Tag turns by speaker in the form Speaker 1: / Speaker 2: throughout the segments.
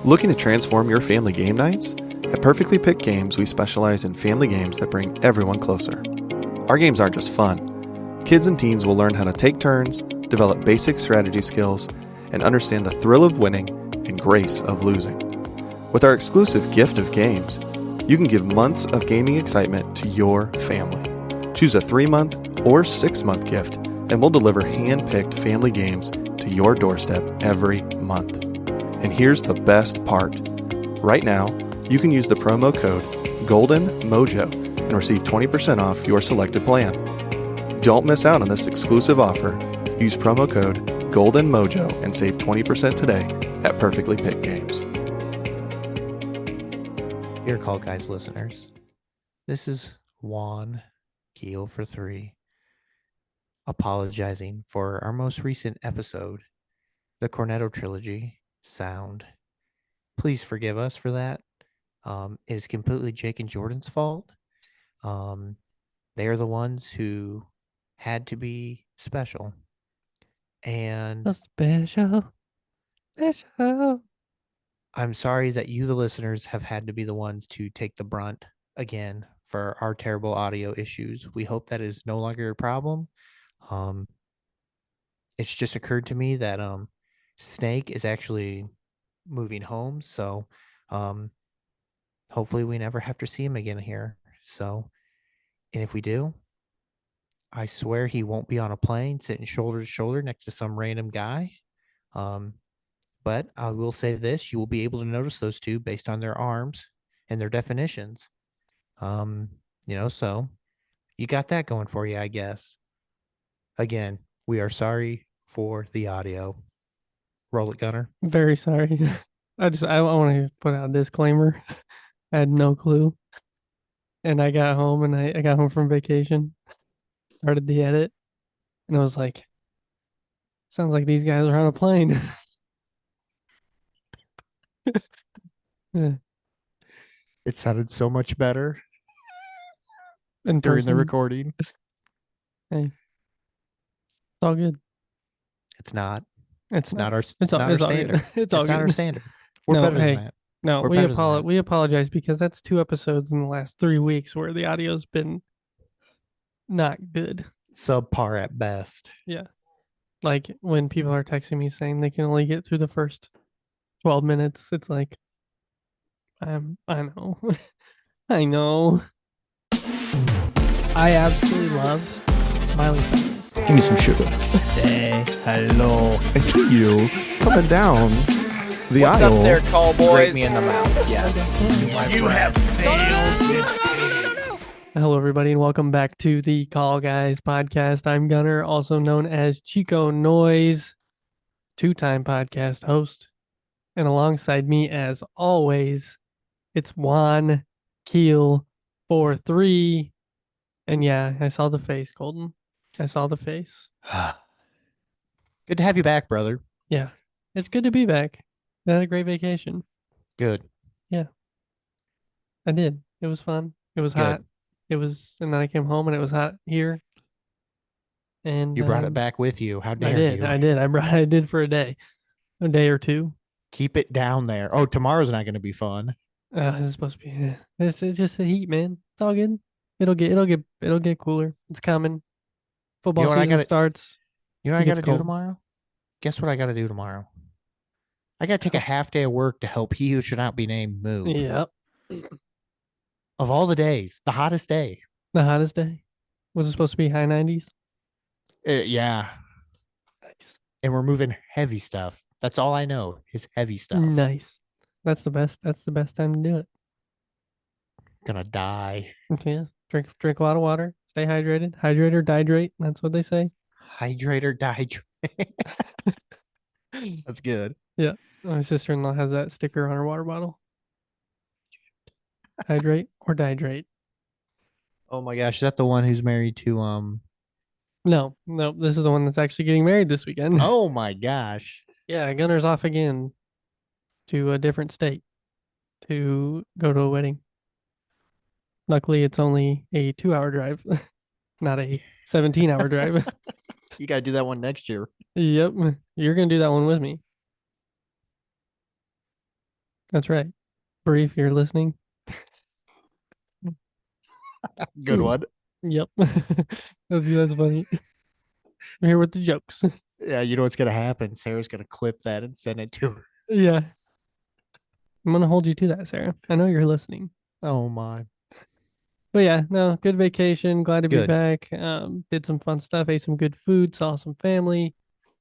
Speaker 1: Looking to transform your family game nights? At Perfectly Picked Games, we specialize in family games that bring everyone closer. Our games aren't just fun. Kids and teens will learn how to take turns, develop basic strategy skills, and understand the thrill of winning and grace of losing. With our exclusive gift of games, you can give months of gaming excitement to your family. Choose a 3-month or 6-month gift, and we'll deliver hand-picked family games to your doorstep every month. And here's the best part. Right now, you can use the promo code GOLDENMOJO and receive 20% off your selected plan. Don't miss out on this exclusive offer. Use promo code GOLDENMOJO and save 20% today at Perfectly Picked Games.
Speaker 2: Dear Call Guys listeners, this is Juan Keel for 3 apologizing for our most recent episode, the Cornetto Trilogy sound. Please forgive us for that. It is completely Jake and Jordan's fault. They are the ones who had to be special. And
Speaker 3: special.
Speaker 2: I'm sorry that you, the listeners, have had to be the ones to take the brunt again for our terrible audio issues. We hope that is no longer a problem. It's just occurred to me that Snake is actually moving home, so hopefully we never have to see him again here. So, and if we do, I swear he won't be on a plane sitting shoulder to shoulder next to some random guy. But I will say this, you will be able to notice those two based on their arms and their definitions. So you got that going for you, I guess. Again, we are sorry for the audio. Roll it, Gunner.
Speaker 3: Very sorry. I want to put out a disclaimer. I had no clue. And I got home I got home from vacation, started the edit, and I was like, sounds like these guys are on a plane. Yeah.
Speaker 2: It sounded so much better
Speaker 3: In
Speaker 2: during the
Speaker 3: person.
Speaker 2: recording.
Speaker 3: Hey, it's all good.
Speaker 2: It's not.
Speaker 3: It's
Speaker 2: not our. It's
Speaker 3: all
Speaker 2: not our
Speaker 3: good.
Speaker 2: standard.
Speaker 3: It's all
Speaker 2: not our
Speaker 3: good.
Speaker 2: standard. We're better than that.
Speaker 3: No,
Speaker 2: We're better than that.
Speaker 3: we apologize because that's 2 episodes in the last 3 weeks where the audio's been not good.
Speaker 2: Subpar at best.
Speaker 3: Yeah. Like when people are texting me saying they can only get through the first 12 minutes, it's like, I know. I know. I absolutely love Miley Cyrus.
Speaker 1: Give me some sugar.
Speaker 2: Say hello.
Speaker 1: I see you coming down the
Speaker 4: What's
Speaker 1: aisle.
Speaker 4: up there, call
Speaker 2: Break
Speaker 4: boys?
Speaker 2: me in the mouth. Yes.
Speaker 4: You have failed.
Speaker 3: Hello, everybody, and welcome back to the Call Guys podcast. I'm Gunner, also known as Chico Noise, 2-time podcast host. And alongside me, as always, it's Juan Keel 43. And yeah, I saw the face, Colton. I saw the face.
Speaker 2: Good to have you back, brother.
Speaker 3: Yeah, it's good to be back. I had a great vacation.
Speaker 2: Good.
Speaker 3: I did. It was fun. It was
Speaker 2: Good.
Speaker 3: hot. And then I came home and it was hot here. And
Speaker 2: You brought it back with you. How dare
Speaker 3: I did.
Speaker 2: you?
Speaker 3: I did for a day or two.
Speaker 2: Keep it down there. Oh, tomorrow's not going to be fun.
Speaker 3: This is supposed to be. It's just the heat, man. It's all good. It'll get cooler. It's coming. Football season starts.
Speaker 2: You know what I
Speaker 3: It
Speaker 2: got
Speaker 3: gets
Speaker 2: to do
Speaker 3: cold.
Speaker 2: tomorrow? Guess what I got to do tomorrow? I got to take a half day of work to help he who should not be named move.
Speaker 3: Yep.
Speaker 2: Of all the days, the hottest day.
Speaker 3: The hottest day. Was it supposed to be high 90s?
Speaker 2: Yeah.
Speaker 3: Nice.
Speaker 2: And we're moving heavy stuff. That's all I know is heavy stuff.
Speaker 3: Nice. That's the best. That's the best time to do it.
Speaker 2: Gonna die.
Speaker 3: Yeah. Drink a lot of water. Stay hydrated. Hydrate or dihydrate. That's what they say.
Speaker 2: Hydrate or dihydrate. That's good.
Speaker 3: Yeah. My sister-in-law has that sticker on her water bottle. Hydrate or dihydrate.
Speaker 2: Oh my gosh, is that the one who's married to
Speaker 3: No, this is the one that's actually getting married this weekend.
Speaker 2: Oh my gosh.
Speaker 3: Yeah, Gunner's off again to a different state to go to a wedding. Luckily, it's only a 2-hour drive, not a 17-hour drive.
Speaker 2: You gotta do that one next year.
Speaker 3: Yep, you're gonna do that one with me. That's right. Brief, you're listening.
Speaker 2: Good
Speaker 3: Ooh.
Speaker 2: one.
Speaker 3: Yep. That's funny. I'm here with the jokes.
Speaker 2: Yeah, you know what's gonna happen? Sarah's gonna clip that and send it to her.
Speaker 3: Yeah. I'm gonna hold you to that, Sarah. I know you're listening.
Speaker 2: Oh my.
Speaker 3: But yeah, no, good vacation. Glad to be
Speaker 2: Good.
Speaker 3: back. Did some fun stuff, ate some good food, saw some family,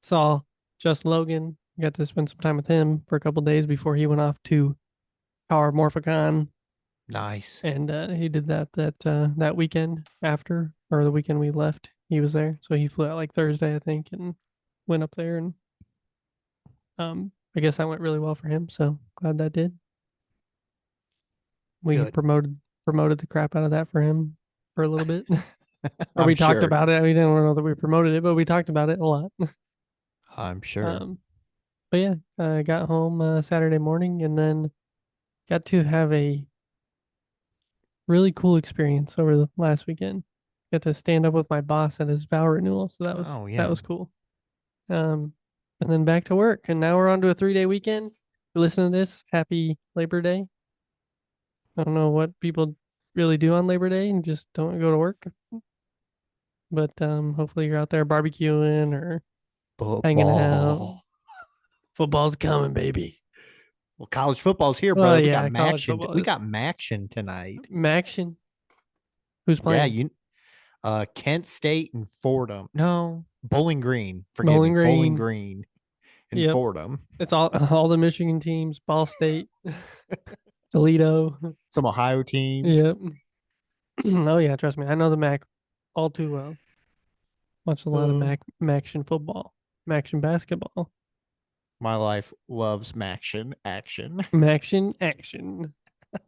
Speaker 3: saw Just Logan. Got to spend some time with him for a couple days before he went off to Power Morphicon.
Speaker 2: Nice.
Speaker 3: And he did that weekend after, or the weekend we left. He was there, so he flew out like Thursday, I think, and went up there. And I guess that went really well for him. So glad that did. We
Speaker 2: Good.
Speaker 3: promoted the crap out of that for him for a little bit, or
Speaker 2: I'm
Speaker 3: we talked
Speaker 2: sure.
Speaker 3: about it. We didn't know that we promoted it, but we talked about it a lot.
Speaker 2: I'm sure.
Speaker 3: But yeah, I got home Saturday morning and then got to have a really cool experience over the last weekend. Got to stand up with my boss at his vow renewal, so that was cool. And then back to work, and now we're on to a 3-day weekend. If you listen to this, happy Labor Day. I don't know what people really do on Labor Day and just don't go to work, but hopefully you're out there barbecuing or hanging out.
Speaker 2: Football.
Speaker 3: Football's coming, baby.
Speaker 2: Well, college football's here,
Speaker 3: Oh,
Speaker 2: brother.
Speaker 3: yeah,
Speaker 2: we got
Speaker 3: college
Speaker 2: Maction.
Speaker 3: football
Speaker 2: We
Speaker 3: is-
Speaker 2: got Maction tonight.
Speaker 3: Maction. Who's
Speaker 2: Yeah,
Speaker 3: playing?
Speaker 2: Kent State and Fordham. No, Bowling Green. Forgive
Speaker 3: Bowling
Speaker 2: me. Bowling
Speaker 3: Green.
Speaker 2: Green and
Speaker 3: Yep.
Speaker 2: Fordham.
Speaker 3: It's all the Michigan teams, Ball State, Toledo.
Speaker 2: Some Ohio teams.
Speaker 3: Yep. Oh yeah, trust me, I know the MAC all too well. Watched a lot of Maction football, Maction basketball,
Speaker 2: My life loves Maction action.
Speaker 3: Maction action.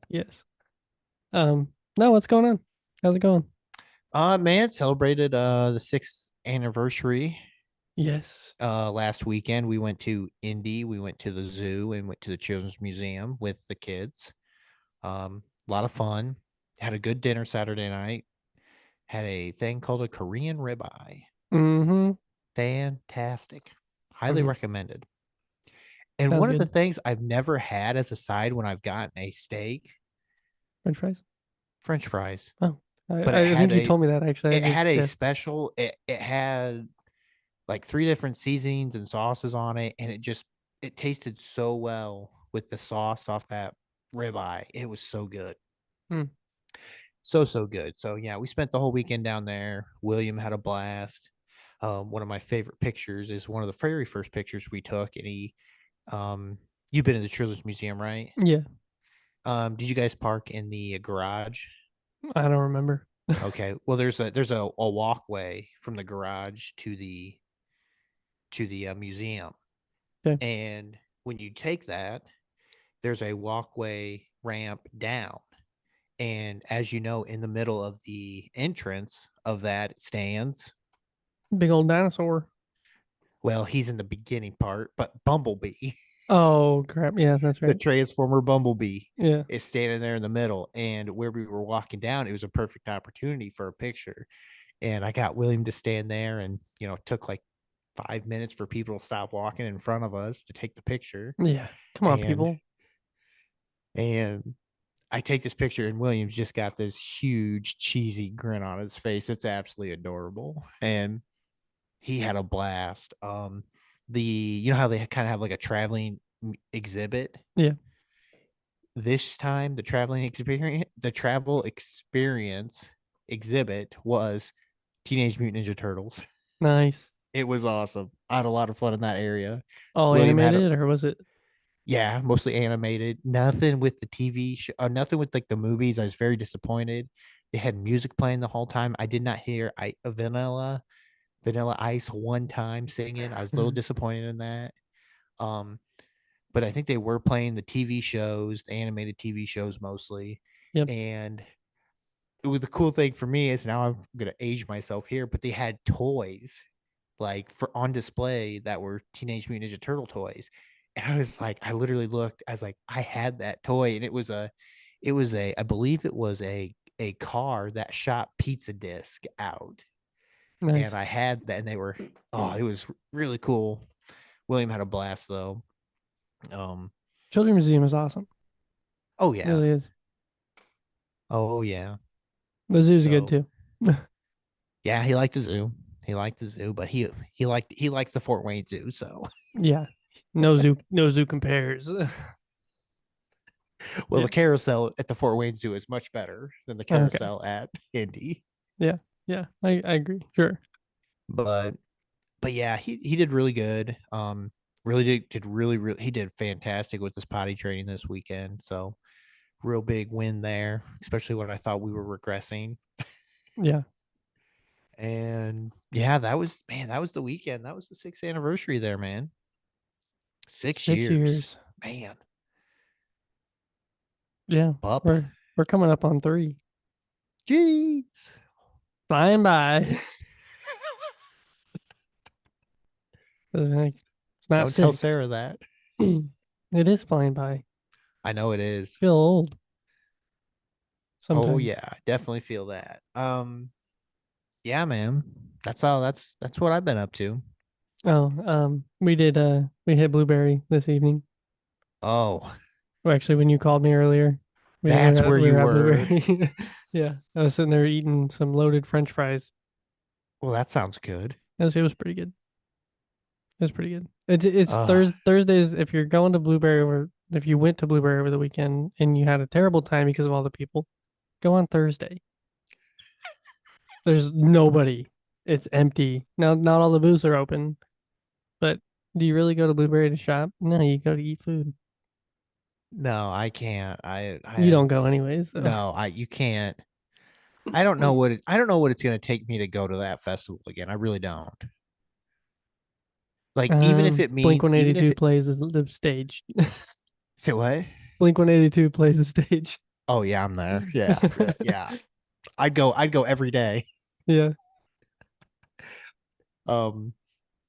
Speaker 3: Yes. No, what's going on? How's it going?
Speaker 2: Man, celebrated the 6th anniversary
Speaker 3: Yes.
Speaker 2: last weekend. We went to Indy, we went to the zoo, and went to the Children's Museum with the kids. A lot of fun. Had a good dinner Saturday night. Had a thing called a Korean ribeye.
Speaker 3: Mm-hmm.
Speaker 2: Fantastic. Highly
Speaker 3: Mhm.
Speaker 2: recommended. And
Speaker 3: Sounds
Speaker 2: one of the
Speaker 3: good.
Speaker 2: things I've never had as a side when I've gotten a steak,
Speaker 3: French fries.
Speaker 2: French fries.
Speaker 3: Oh,
Speaker 2: But
Speaker 3: I think you told me that actually.
Speaker 2: It had a special. It had like 3 different seasonings and sauces on it, and it tasted so well with the sauce off that ribeye. It was so good.
Speaker 3: Hmm.
Speaker 2: So good. So yeah, we spent the whole weekend down there. William had a blast. One of my favorite pictures is one of the very first pictures we took, and you've been to the Children's Museum, right?
Speaker 3: Yeah,
Speaker 2: Did you guys park in the garage?
Speaker 3: I don't remember.
Speaker 2: Okay. Well, there's a walkway from the garage to the museum.
Speaker 3: Okay.
Speaker 2: And when you take that, there's a walkway ramp down. And as you know, in the middle of the entrance of that stands,
Speaker 3: Big old dinosaur.
Speaker 2: well, he's in the beginning part, but Bumblebee,
Speaker 3: Oh crap! Yeah, that's
Speaker 2: the
Speaker 3: right.
Speaker 2: Transformer Bumblebee,
Speaker 3: Yeah.
Speaker 2: is standing there in the middle. And where we were walking down, it was a perfect opportunity for a picture. And I got William to stand there, and it took like 5 minutes for people to stop walking in front of us to take the picture.
Speaker 3: Yeah. Come on,
Speaker 2: And-
Speaker 3: people.
Speaker 2: And I take this picture, and William's just got this huge cheesy grin on his face. It's absolutely adorable, and he had a blast. How they kind of have like a traveling exhibit.
Speaker 3: Yeah.
Speaker 2: This time, the travel experience exhibit was Teenage Mutant Ninja Turtles.
Speaker 3: Nice.
Speaker 2: It was awesome. I had a lot of fun in that area.
Speaker 3: All
Speaker 2: William had
Speaker 3: animated, or was it?
Speaker 2: Yeah, mostly animated. Nothing with the TV show, nothing with like the movies. I was very disappointed. They had music playing the whole time. I did not hear Vanilla Ice one time singing. I was a little disappointed in that. But I think they were playing the TV shows, the animated TV shows mostly.
Speaker 3: Yep.
Speaker 2: And it was the cool thing for me is now I'm gonna age myself here, but they had toys like for on display that were Teenage Mutant Ninja Turtle toys. And I was like, I literally looked, I was like, I had that toy, and it was I believe it was a car that shot pizza disc out.
Speaker 3: Nice.
Speaker 2: And I had that, and it was really cool. William had a blast though.
Speaker 3: Children's Museum is awesome.
Speaker 2: Oh
Speaker 3: It
Speaker 2: yeah.
Speaker 3: really is.
Speaker 2: Oh yeah.
Speaker 3: The zoo's good
Speaker 2: So-
Speaker 3: too.
Speaker 2: Yeah, he liked the zoo. He liked the zoo, but he likes the Fort Wayne Zoo. So,
Speaker 3: Yeah. No zoo compares.
Speaker 2: well,
Speaker 3: Yeah.
Speaker 2: the carousel at the Fort Wayne Zoo is much better than the
Speaker 3: Okay.
Speaker 2: carousel at Indy.
Speaker 3: Yeah. Yeah. I agree. Sure.
Speaker 2: But yeah, he did really good. Really did really he did fantastic with his potty training this weekend. So real big win there, especially when I thought we were regressing.
Speaker 3: Yeah.
Speaker 2: And yeah, that was the weekend. That was the 6th anniversary there, man. 6
Speaker 3: 6
Speaker 2: years.
Speaker 3: years.
Speaker 2: Man.
Speaker 3: Yeah.
Speaker 2: Pup.
Speaker 3: We're coming up on 3.
Speaker 2: Jeez.
Speaker 3: Flying by. It's not
Speaker 2: Don't tell
Speaker 3: 6.
Speaker 2: Sarah that.
Speaker 3: It is flying by.
Speaker 2: I know it is.
Speaker 3: Feel old. Sometimes.
Speaker 2: Oh yeah, I definitely feel that. Yeah, man. That's what I've been up to.
Speaker 3: Oh, we hit Blueberry this evening.
Speaker 2: Oh,
Speaker 3: Well, actually, when you called me earlier,
Speaker 2: that's where
Speaker 3: we
Speaker 2: you
Speaker 3: at
Speaker 2: were.
Speaker 3: Blueberry. Yeah, I was sitting there eating some loaded French fries.
Speaker 2: Well, that sounds good.
Speaker 3: It was pretty good. It was pretty good. It's
Speaker 2: Ugh.
Speaker 3: Thursdays. If you're going to Blueberry, or if you went to Blueberry over the weekend and you had a terrible time because of all the people, go on Thursday. There's nobody. It's empty. Now, not all the booths are open, but do you really go to Blueberry to shop? No, you go to eat food.
Speaker 2: No, I can't.
Speaker 3: You don't go anyways. So.
Speaker 2: No, you can't. I don't know what I don't know what it's going to take me to go to that festival again. I really don't. Like even if it
Speaker 3: Blink
Speaker 2: means even if
Speaker 3: 182
Speaker 2: it,
Speaker 3: plays the stage.
Speaker 2: say what?
Speaker 3: Blink 182 plays the stage.
Speaker 2: Oh yeah, I'm there. Yeah. Yeah. I'd go every day.
Speaker 3: Yeah.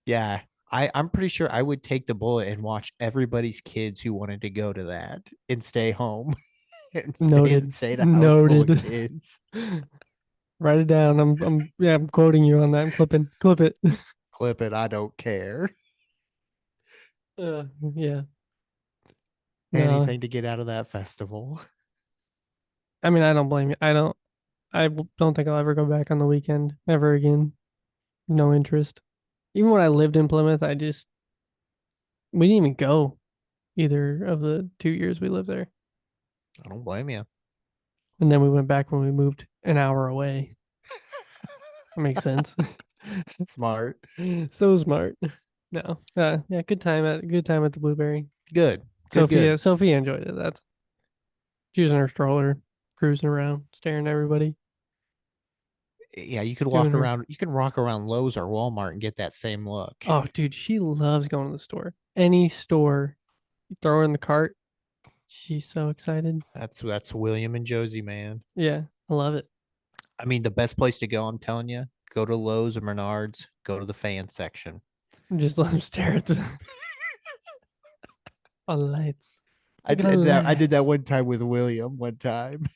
Speaker 2: Yeah. I'm pretty sure I would take the bullet and watch everybody's kids who wanted to go to that and stay home and
Speaker 3: Noted.
Speaker 2: stay at a house full of
Speaker 3: Noted.
Speaker 2: kids.
Speaker 3: Write it down. I'm quoting you on that. I'm clip it.
Speaker 2: Clip it. I don't care.
Speaker 3: Yeah. No,
Speaker 2: Anything to get out of that festival.
Speaker 3: I mean, I don't blame you. Don't think I'll ever go back on the weekend ever again. No interest. Even when I lived in Plymouth, we didn't even go either of the 2 years we lived there.
Speaker 2: I don't blame you.
Speaker 3: And then we went back when we moved an hour away. That makes sense.
Speaker 2: Smart.
Speaker 3: So smart. No. Yeah, good time at the Blueberry.
Speaker 2: Good. Good.
Speaker 3: Sophia enjoyed it. That's she was in her stroller, cruising around, staring at everybody.
Speaker 2: Yeah, you could
Speaker 3: Doing
Speaker 2: walk
Speaker 3: her-
Speaker 2: around. You can walk around Lowe's or Walmart and get that same look.
Speaker 3: Oh, dude, she loves going to the store. Any store, you throw her in the cart. She's so excited.
Speaker 2: That's William and Josie, man.
Speaker 3: Yeah, I love it.
Speaker 2: I mean, the best place to go, I'm telling you, go to Lowe's or Menards. Go to the fan section.
Speaker 3: Just let him stare at the all the lights.
Speaker 2: I
Speaker 3: Look at the
Speaker 2: did that. I did that
Speaker 3: lights.
Speaker 2: one time with William. One time,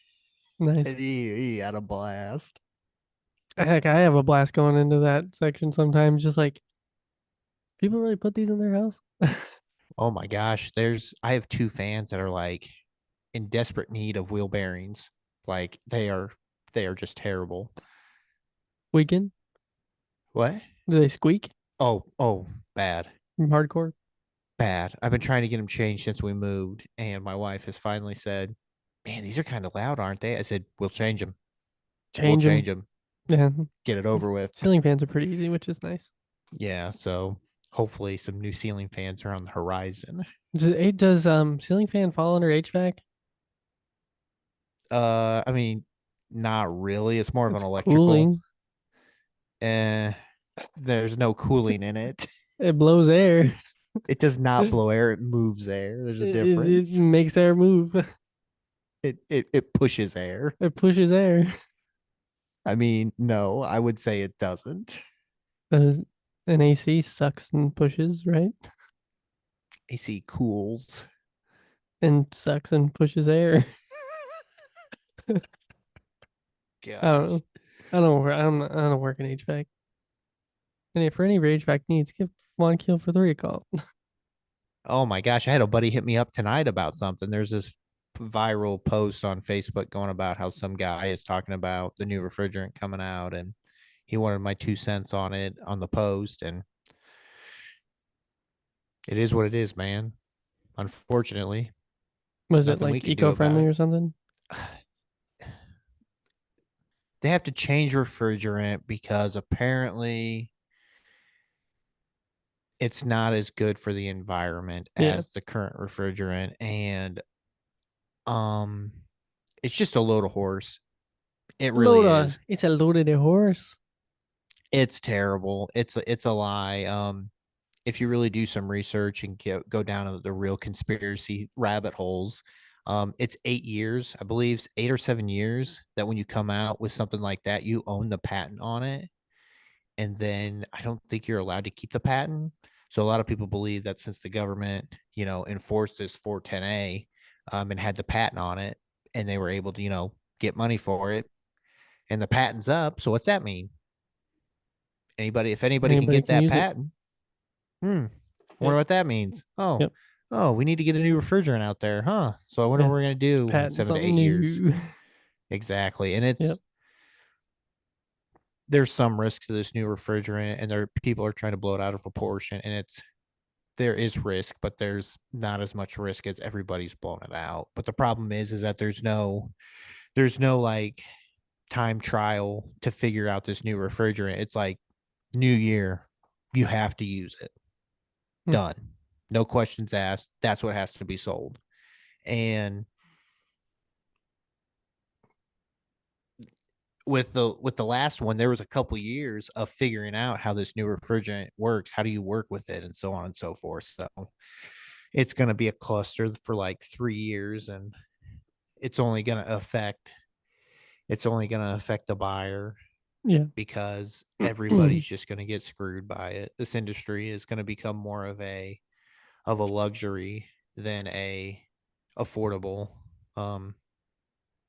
Speaker 3: Nice.
Speaker 2: and he had a blast.
Speaker 3: Heck, I have a blast going into that section sometimes. Just like, people really put these in their house?
Speaker 2: Oh my gosh, I have 2 fans that are like in desperate need of wheel bearings. Like they are just terrible.
Speaker 3: Squeaking?
Speaker 2: What?
Speaker 3: Do they squeak?
Speaker 2: Oh, bad.
Speaker 3: Hardcore?
Speaker 2: Bad. I've been trying to get them changed since we moved, and my wife has finally said, "Man, these are kind of loud, aren't they?" I said, "We'll change them. We'll change them.
Speaker 3: Yeah.
Speaker 2: Get it over with."
Speaker 3: Ceiling fans are pretty easy, which is nice.
Speaker 2: Yeah, so hopefully some new ceiling fans are on the horizon.
Speaker 3: Does ceiling fan fall under HVAC?
Speaker 2: I mean, not really. It's more of
Speaker 3: It's
Speaker 2: an electrical.
Speaker 3: cooling.
Speaker 2: There's no cooling in it.
Speaker 3: It blows air.
Speaker 2: It does not blow air. It moves air. There's a
Speaker 3: It
Speaker 2: difference.
Speaker 3: makes air move.
Speaker 2: It pushes air.
Speaker 3: It pushes air.
Speaker 2: I mean, no, I would say it doesn't.
Speaker 3: An AC sucks and pushes, right?
Speaker 2: AC cools.
Speaker 3: And sucks and pushes air. I don't know. I don't work in HVAC. And for any HVAC needs, give 1 kill for 3 a call.
Speaker 2: Oh my gosh, I had a buddy hit me up tonight about something. There's this viral post on Facebook going about how some guy is talking about the new refrigerant coming out, and he wanted my 2 cents on it on the post, and it is what it is, man. Unfortunately,
Speaker 3: Was it
Speaker 2: nothing we
Speaker 3: like
Speaker 2: can do about
Speaker 3: eco-friendly
Speaker 2: it.
Speaker 3: or something?
Speaker 2: They have to change refrigerant because apparently it's not as good for the environment
Speaker 3: Yeah.
Speaker 2: as the current refrigerant, and um it's just a load of horse. It really is.
Speaker 3: It's a loaded horse.
Speaker 2: It's terrible. It's a lie. If you really do some research and go down the real conspiracy rabbit holes, it's 8 years, I believe, 8 or 7 years that when you come out with something like that, you own the patent on it, and then I don't think you're allowed to keep the patent. So a lot of people believe that since the government, enforced this 410A, and had the patent on it, and they were able to, get money for it, and the patent's up. So what's that mean? If anybody can
Speaker 3: Anybody
Speaker 2: get
Speaker 3: can
Speaker 2: that
Speaker 3: use it.
Speaker 2: patent, I
Speaker 3: Yep.
Speaker 2: wonder what that means.
Speaker 3: Yep.
Speaker 2: Oh, we need to get a new refrigerant out there, huh? So I wonder
Speaker 3: Yeah.
Speaker 2: what we're gonna do in
Speaker 3: Patent
Speaker 2: 7 to 8
Speaker 3: something
Speaker 2: years.
Speaker 3: new.
Speaker 2: Exactly, and
Speaker 3: Yep.
Speaker 2: there's some risk to this new refrigerant, and people are trying to blow it out of proportion, and there is risk, but there's not as much risk as everybody's blown it out. But the problem is that there's no like time trial to figure out this new refrigerant. It's like new year, you have to use it.
Speaker 3: Hmm.
Speaker 2: Done. No questions asked. That's what has to be sold. And with the last one, there was a couple years of figuring out how this new refrigerant works. How do you work with it, and so on and so forth. So it's going to be a cluster for like 3 years, and it's only going to affect the buyer,
Speaker 3: Yeah.
Speaker 2: because everybody's just going to get screwed by it. This industry is going to become more of a luxury than a affordable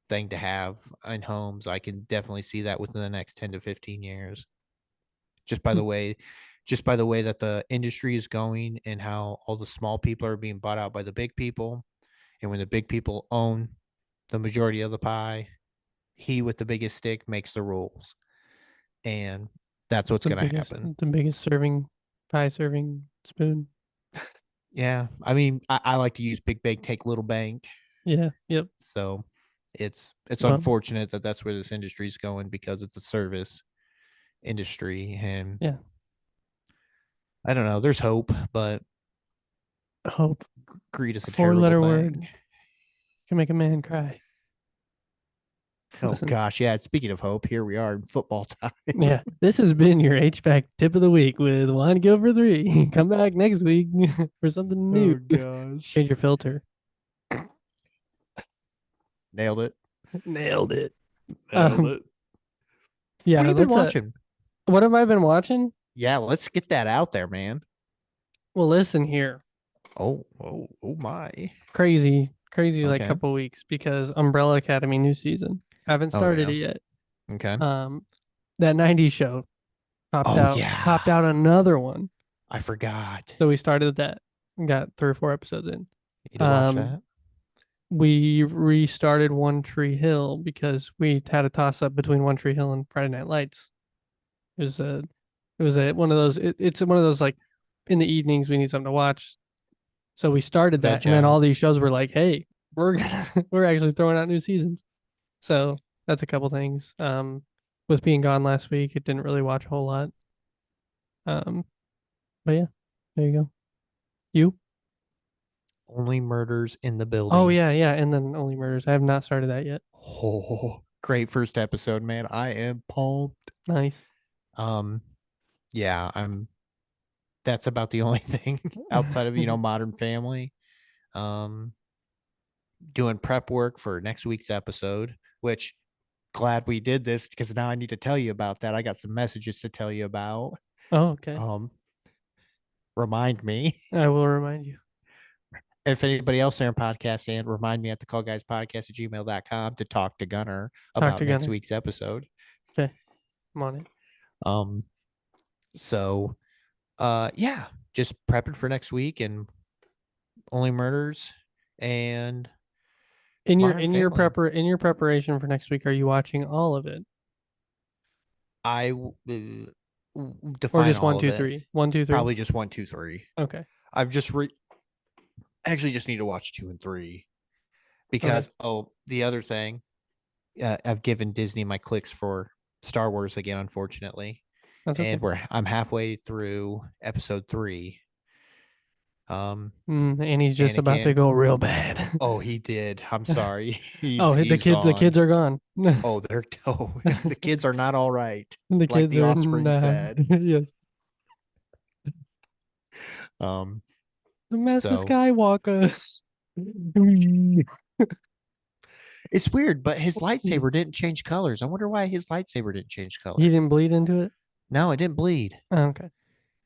Speaker 2: thing to have in homes. I can definitely see that within the next 10 to 15 years. Just by the way, that the industry is going, and how all the small people are being bought out by the big people. And when the big people own the majority of the pie, he with the biggest stick makes the rules. And that's what's going to happen.
Speaker 3: The biggest pie serving spoon.
Speaker 2: Yeah. I mean, I like to use big bank, take little bank.
Speaker 3: Yeah. Yep.
Speaker 2: So it's
Speaker 3: Well,
Speaker 2: unfortunate that that's where this industry is going, because it's a service industry. And
Speaker 3: yeah.
Speaker 2: I don't know. There's hope, but
Speaker 3: Hope.
Speaker 2: greed is a
Speaker 3: 4-letter
Speaker 2: terrible
Speaker 3: word
Speaker 2: thing.
Speaker 3: can make a man cry.
Speaker 2: Oh
Speaker 3: Listen.
Speaker 2: gosh, yeah. Speaking of hope, here we are in football time.
Speaker 3: Yeah, this has been your HVAC tip of the week with Juan Go for 3. Come back next week for something new.
Speaker 2: Oh gosh.
Speaker 3: Change your filter.
Speaker 2: Nailed it.
Speaker 3: Nailed it.
Speaker 2: Nailed it.
Speaker 3: Yeah.
Speaker 2: What have you been watching?
Speaker 3: What have I been watching?
Speaker 2: Yeah, let's get that out there, man.
Speaker 3: Well, listen here.
Speaker 2: Oh my.
Speaker 3: Crazy like
Speaker 2: Okay.
Speaker 3: couple weeks, because Umbrella Academy new season. Haven't started
Speaker 2: yeah.
Speaker 3: it yet.
Speaker 2: Okay.
Speaker 3: That 90s show popped out.
Speaker 2: Yeah.
Speaker 3: Popped out another one.
Speaker 2: I forgot.
Speaker 3: So we started that. Got 3 or 4 episodes in.
Speaker 2: You need to watch that.
Speaker 3: We restarted One Tree Hill because we had a toss up between One Tree Hill and Friday Night Lights. It was one of those. It's one of those, like, in the evenings we need something to watch. So we started that, and then all these shows were like, "Hey, we're actually throwing out new seasons." So that's a couple things. With being gone last week, it didn't really watch a whole lot. But yeah, there you go. You?
Speaker 2: Only Murders in the Building.
Speaker 3: Oh yeah, and then Only Murders. I have not started that yet.
Speaker 2: Oh, great first episode, man. I am pumped.
Speaker 3: Nice.
Speaker 2: Yeah, that's about the only thing outside of, Modern Family. Doing prep work for next week's episode, which glad we did this, because now I need to tell you about that. I got some messages to tell you about.
Speaker 3: Oh, okay.
Speaker 2: Remind me.
Speaker 3: I will remind you.
Speaker 2: If anybody else there in podcast land, remind me at thecallguyspodcast@gmail.com to talk to Gunner about next week's episode.
Speaker 3: Okay. I'm on it.
Speaker 2: So yeah, just prepping for next week, and Only Murders, and
Speaker 3: In
Speaker 2: Modern Family.
Speaker 3: in your preparation for next week, are you watching all of it
Speaker 2: I
Speaker 3: or
Speaker 2: define
Speaker 3: just one,
Speaker 2: all of
Speaker 3: two,
Speaker 2: it.
Speaker 3: three? 1, 2, 3.
Speaker 2: Probably just 1, 2, 3.
Speaker 3: Okay.
Speaker 2: I've just actually just need to watch 2 and 3
Speaker 3: Okay.
Speaker 2: because the other thing, I've given Disney my clicks for Star Wars again, unfortunately,
Speaker 3: That's okay.
Speaker 2: and I'm halfway through episode 3.
Speaker 3: And he's just about to
Speaker 2: Anakin.
Speaker 3: go real bad.
Speaker 2: Oh, he did. I'm sorry.
Speaker 3: Oh,
Speaker 2: He's gone.
Speaker 3: the kids are gone.
Speaker 2: Oh, the kids are not all right.
Speaker 3: The
Speaker 2: Like
Speaker 3: kids
Speaker 2: the
Speaker 3: are
Speaker 2: offspring said.
Speaker 3: yes.
Speaker 2: Um,
Speaker 3: The Master
Speaker 2: so
Speaker 3: Skywalker.
Speaker 2: it's weird, but his
Speaker 3: He
Speaker 2: lightsaber didn't change colors. I wonder why his lightsaber didn't change color.
Speaker 3: didn't bleed into it.
Speaker 2: No, it didn't bleed.
Speaker 3: Oh, okay.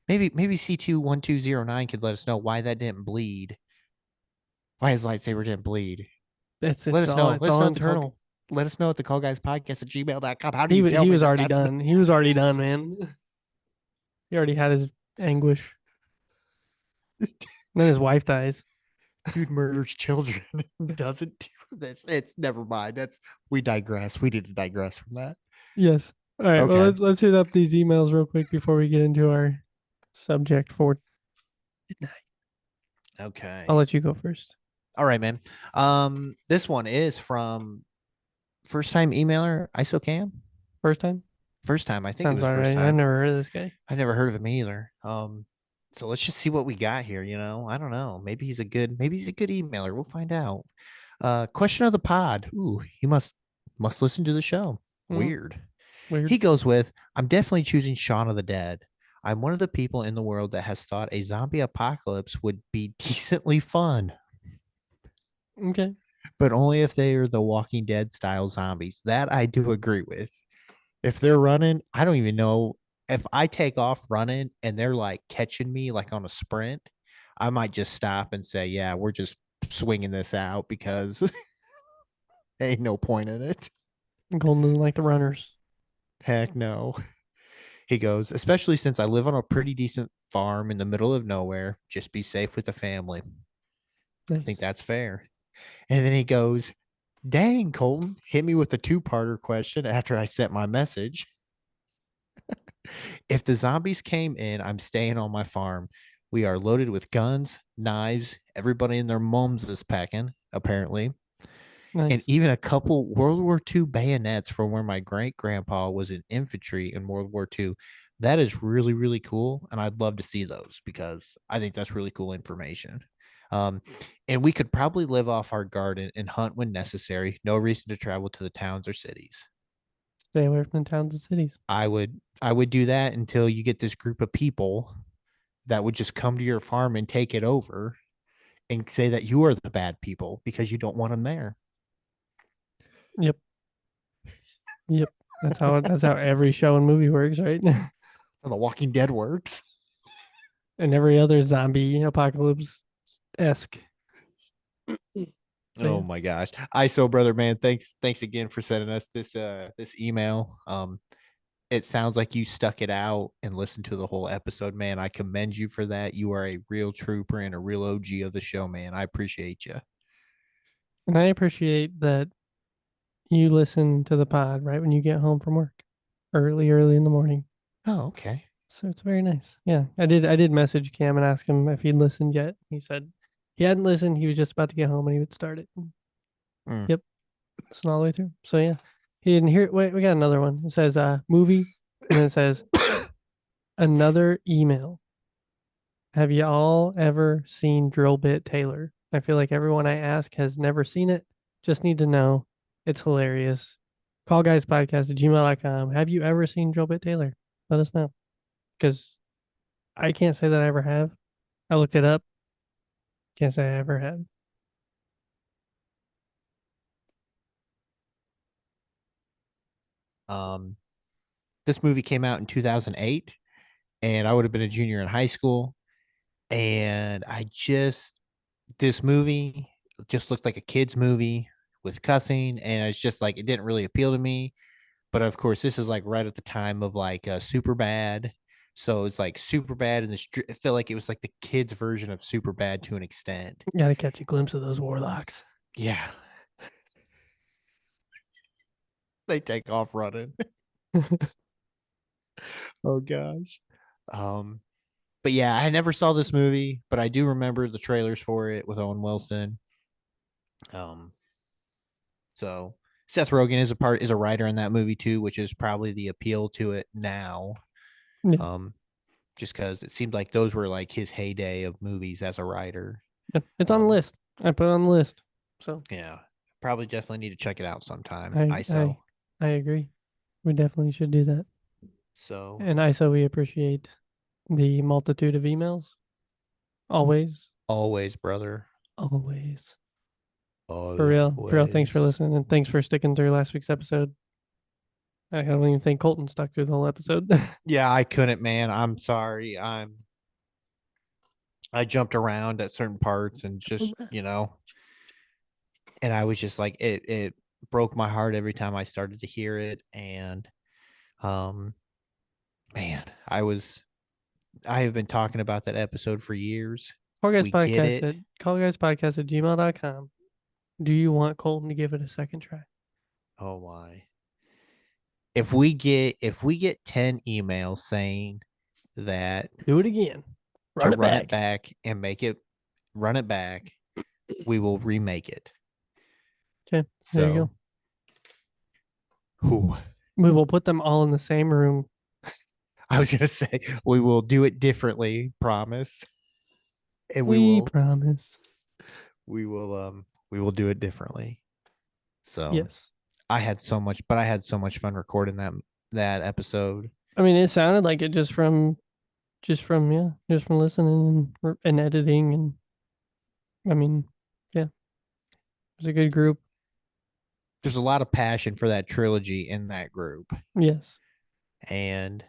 Speaker 2: Maybe C21209 could let us know why that didn't bleed. Why his lightsaber didn't bleed.
Speaker 3: It's
Speaker 2: Let us know.
Speaker 3: all, it's
Speaker 2: Let us
Speaker 3: all
Speaker 2: know
Speaker 3: internal.
Speaker 2: let us know at thecallguyspodcast@gmail.com. How do you tell
Speaker 3: He
Speaker 2: me
Speaker 3: was
Speaker 2: that
Speaker 3: already
Speaker 2: that's
Speaker 3: done. He was already done, man. He already had his anguish. Then his wife dies.
Speaker 2: dude murders children? Doesn't do this. It's never mind. We digress. We need to digress from that.
Speaker 3: Yes. All right. Well,
Speaker 2: Okay.
Speaker 3: let's hit up these emails real quick before we get into our subject for tonight.
Speaker 2: Okay.
Speaker 3: I'll let you go first.
Speaker 2: All right, man. This one is from first time emailer ISOCAM.
Speaker 3: First time?
Speaker 2: First time. I think
Speaker 3: Sounds
Speaker 2: it was
Speaker 3: about
Speaker 2: first
Speaker 3: right.
Speaker 2: time.
Speaker 3: I've never heard of this guy.
Speaker 2: I never heard of him either. So let's just see what we got here. I don't know. Maybe he's a good emailer. We'll find out. Question of the pod. Ooh, he must listen to the show. Weird. He goes with, I'm definitely choosing Shaun of the Dead. I'm one of the people in the world that has thought a zombie apocalypse would be decently fun,
Speaker 3: Okay.
Speaker 2: but only if they are the Walking Dead style zombies. That I do agree with. If they're running, I don't even know if I take off running and they're like catching me like on a sprint, I might just stop and say, yeah, we're just swinging this out because ain't no point in it.
Speaker 3: Golden doesn't like the runners.
Speaker 2: Heck no. He goes, especially since I live on a pretty decent farm in the middle of nowhere, just be safe with the family.
Speaker 3: Nice.
Speaker 2: I think that's fair. And then he goes, dang, Colton, hit me with a two-parter question after I sent my message. If the zombies came in, I'm staying on my farm. We are loaded with guns, knives. Everybody and their mums is packing, apparently.
Speaker 3: Nice.
Speaker 2: And even a couple World War II bayonets from where my great grandpa was in infantry in World War II. That is really, really cool. And I'd love to see those because I think that's really cool information. And we could probably live off our garden and hunt when necessary. No reason to travel to the towns or cities.
Speaker 3: Stay away from the towns and cities.
Speaker 2: I would do that until you get this group of people that would just come to your farm and take it over and say that you are the bad people because you don't want them there.
Speaker 3: Yep. That's how every show and movie works, right?
Speaker 2: How The Walking Dead works.
Speaker 3: And every other zombie apocalypse esque.
Speaker 2: Oh my gosh. ISO brother, man, thanks again for sending us this email. It sounds like you stuck it out and listened to the whole episode, man. I commend you for that. You are a real trooper and a real OG of the show, man. I appreciate you.
Speaker 3: And I appreciate that you listen to the pod right when you get home from work, early in the morning.
Speaker 2: Oh, okay.
Speaker 3: So it's very nice. Yeah, I did message Cam and ask him if he'd listened yet. He said he hadn't listened. He was just about to get home and he would start it. Yep, listen all the way through. So yeah, he didn't hear. Wait, we got another one. It says movie, and then it says another email. Have you all ever seen Drill Bit Taylor? I feel like everyone I ask has never seen it. Just need to know. It's hilarious. Callguyspodcast@gmail.com. Have you ever seen Drill Bit Taylor? Let us know. Because I can't say that I ever have. I looked it up. Can't say I ever have.
Speaker 2: This movie came out in 2008, and I would have been a junior in high school. And this movie just looked like a kid's movie with cussing, and it's just like it didn't really appeal to me. But of course, this is like right at the time of like Super Bad So it's like super bad, and I feel like it was like the kids' version of super bad to an extent.
Speaker 3: You gotta catch a glimpse of those warlocks.
Speaker 2: Yeah. They take off running. Oh gosh. But yeah, I never saw this movie, but I do remember the trailers for it with Owen Wilson. So Seth Rogen is a writer in that movie too, which is probably the appeal to it now.
Speaker 3: Yeah.
Speaker 2: Just because it seemed like those were like his heyday of movies as a writer.
Speaker 3: Yeah, it's on the list. I put it on the list. So
Speaker 2: Yeah, probably definitely need to check it out sometime.
Speaker 3: I agree. We definitely should do that.
Speaker 2: So
Speaker 3: And ISO, we appreciate the multitude of emails. Always.
Speaker 2: always, brother.
Speaker 3: Always.
Speaker 2: Always.
Speaker 3: For real, thanks for listening, and thanks for sticking through last week's episode. I don't even think Colton stuck through the whole episode.
Speaker 2: Yeah, I couldn't, man. I'm sorry. I jumped around at certain parts and just, and I was just like, it broke my heart every time I started to hear it. And, man, I have been talking about that episode for years.
Speaker 3: Callguyspodcast at gmail.com. Do you want Colton to give it a second try?
Speaker 2: Oh my. If we get 10 emails saying that
Speaker 3: Do it again.
Speaker 2: Run it back and run it back, we will remake it.
Speaker 3: Okay. There you
Speaker 2: go. Whew.
Speaker 3: We will put them all in the same room.
Speaker 2: I was gonna say we will do it differently, promise. And
Speaker 3: we promise.
Speaker 2: We will do it differently. So
Speaker 3: yes.
Speaker 2: I had so much fun recording that episode.
Speaker 3: I mean, it sounded like it just from listening and editing, and I mean, yeah, it was a good group.
Speaker 2: There's a lot of passion for that trilogy in that group.
Speaker 3: Yes.
Speaker 2: And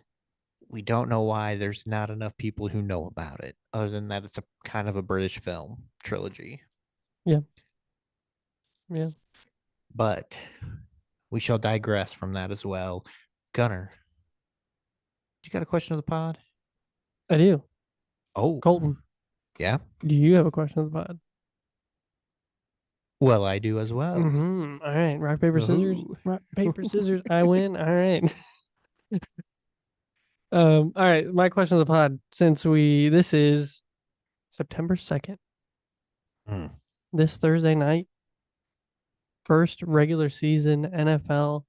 Speaker 2: we don't know why there's not enough people who know about it, other than that it's a kind of a British film trilogy.
Speaker 3: Yeah. Yeah.
Speaker 2: But we shall digress from that as well. Gunner, you got a question of the pod?
Speaker 3: I do.
Speaker 2: Oh.
Speaker 3: Colton.
Speaker 2: Yeah?
Speaker 3: Do you have a question of the pod?
Speaker 2: Well, I do as well.
Speaker 3: Mm-hmm. All right. Rock, paper, scissors. Rock, paper, scissors. I win. All right. All right. My question of the pod, this is September 2nd. This Thursday night, first regular season NFL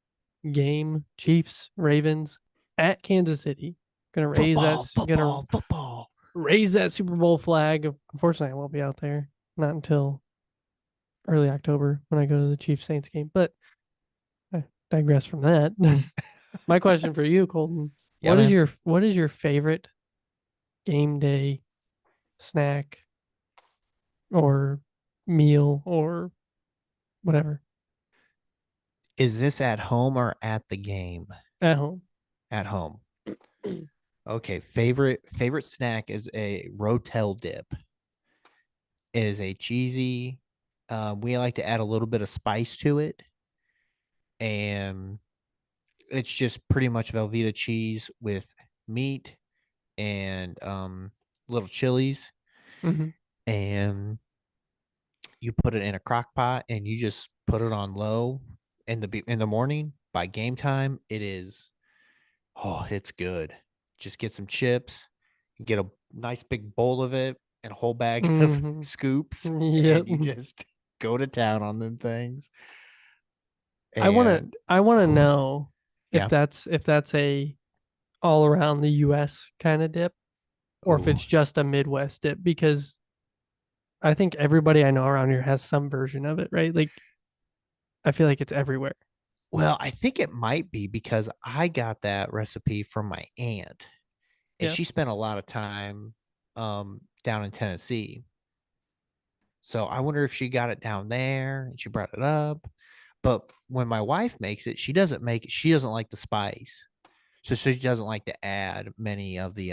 Speaker 3: game, Chiefs, Ravens at Kansas City. Gonna raise
Speaker 2: football.
Speaker 3: Raise that Super Bowl flag. Unfortunately, I won't be out there. Not until early October when I go to the Chiefs Saints game. But I digress from that. My question for you, Colton.
Speaker 2: Yeah,
Speaker 3: what is your favorite game day snack or meal or whatever?
Speaker 2: Is this at home or at the game?
Speaker 3: At home.
Speaker 2: At home. Okay, favorite snack is a Rotel dip. It is a cheesy. We like to add a little bit of spice to it, and it's just pretty much Velveeta cheese with meat and little chilies, and you put it in a crock pot and you just put it on low in the morning. By game time, it's good. Just get some chips, get a nice big bowl of it, and a whole bag of scoops.
Speaker 3: Yep.
Speaker 2: And you just go to town on them things.
Speaker 3: And I wanna know if that's a all around the US kind of dip, or if it's just a Midwest dip, because I think everybody I know around here has some version of it, right? Like, I feel like it's everywhere.
Speaker 2: Well, I think it might be because I got that recipe from my aunt, and she spent a lot of time down in Tennessee. So I wonder if she got it down there and she brought it up. But when my wife makes it, she doesn't like the spice. So she doesn't like to add many of the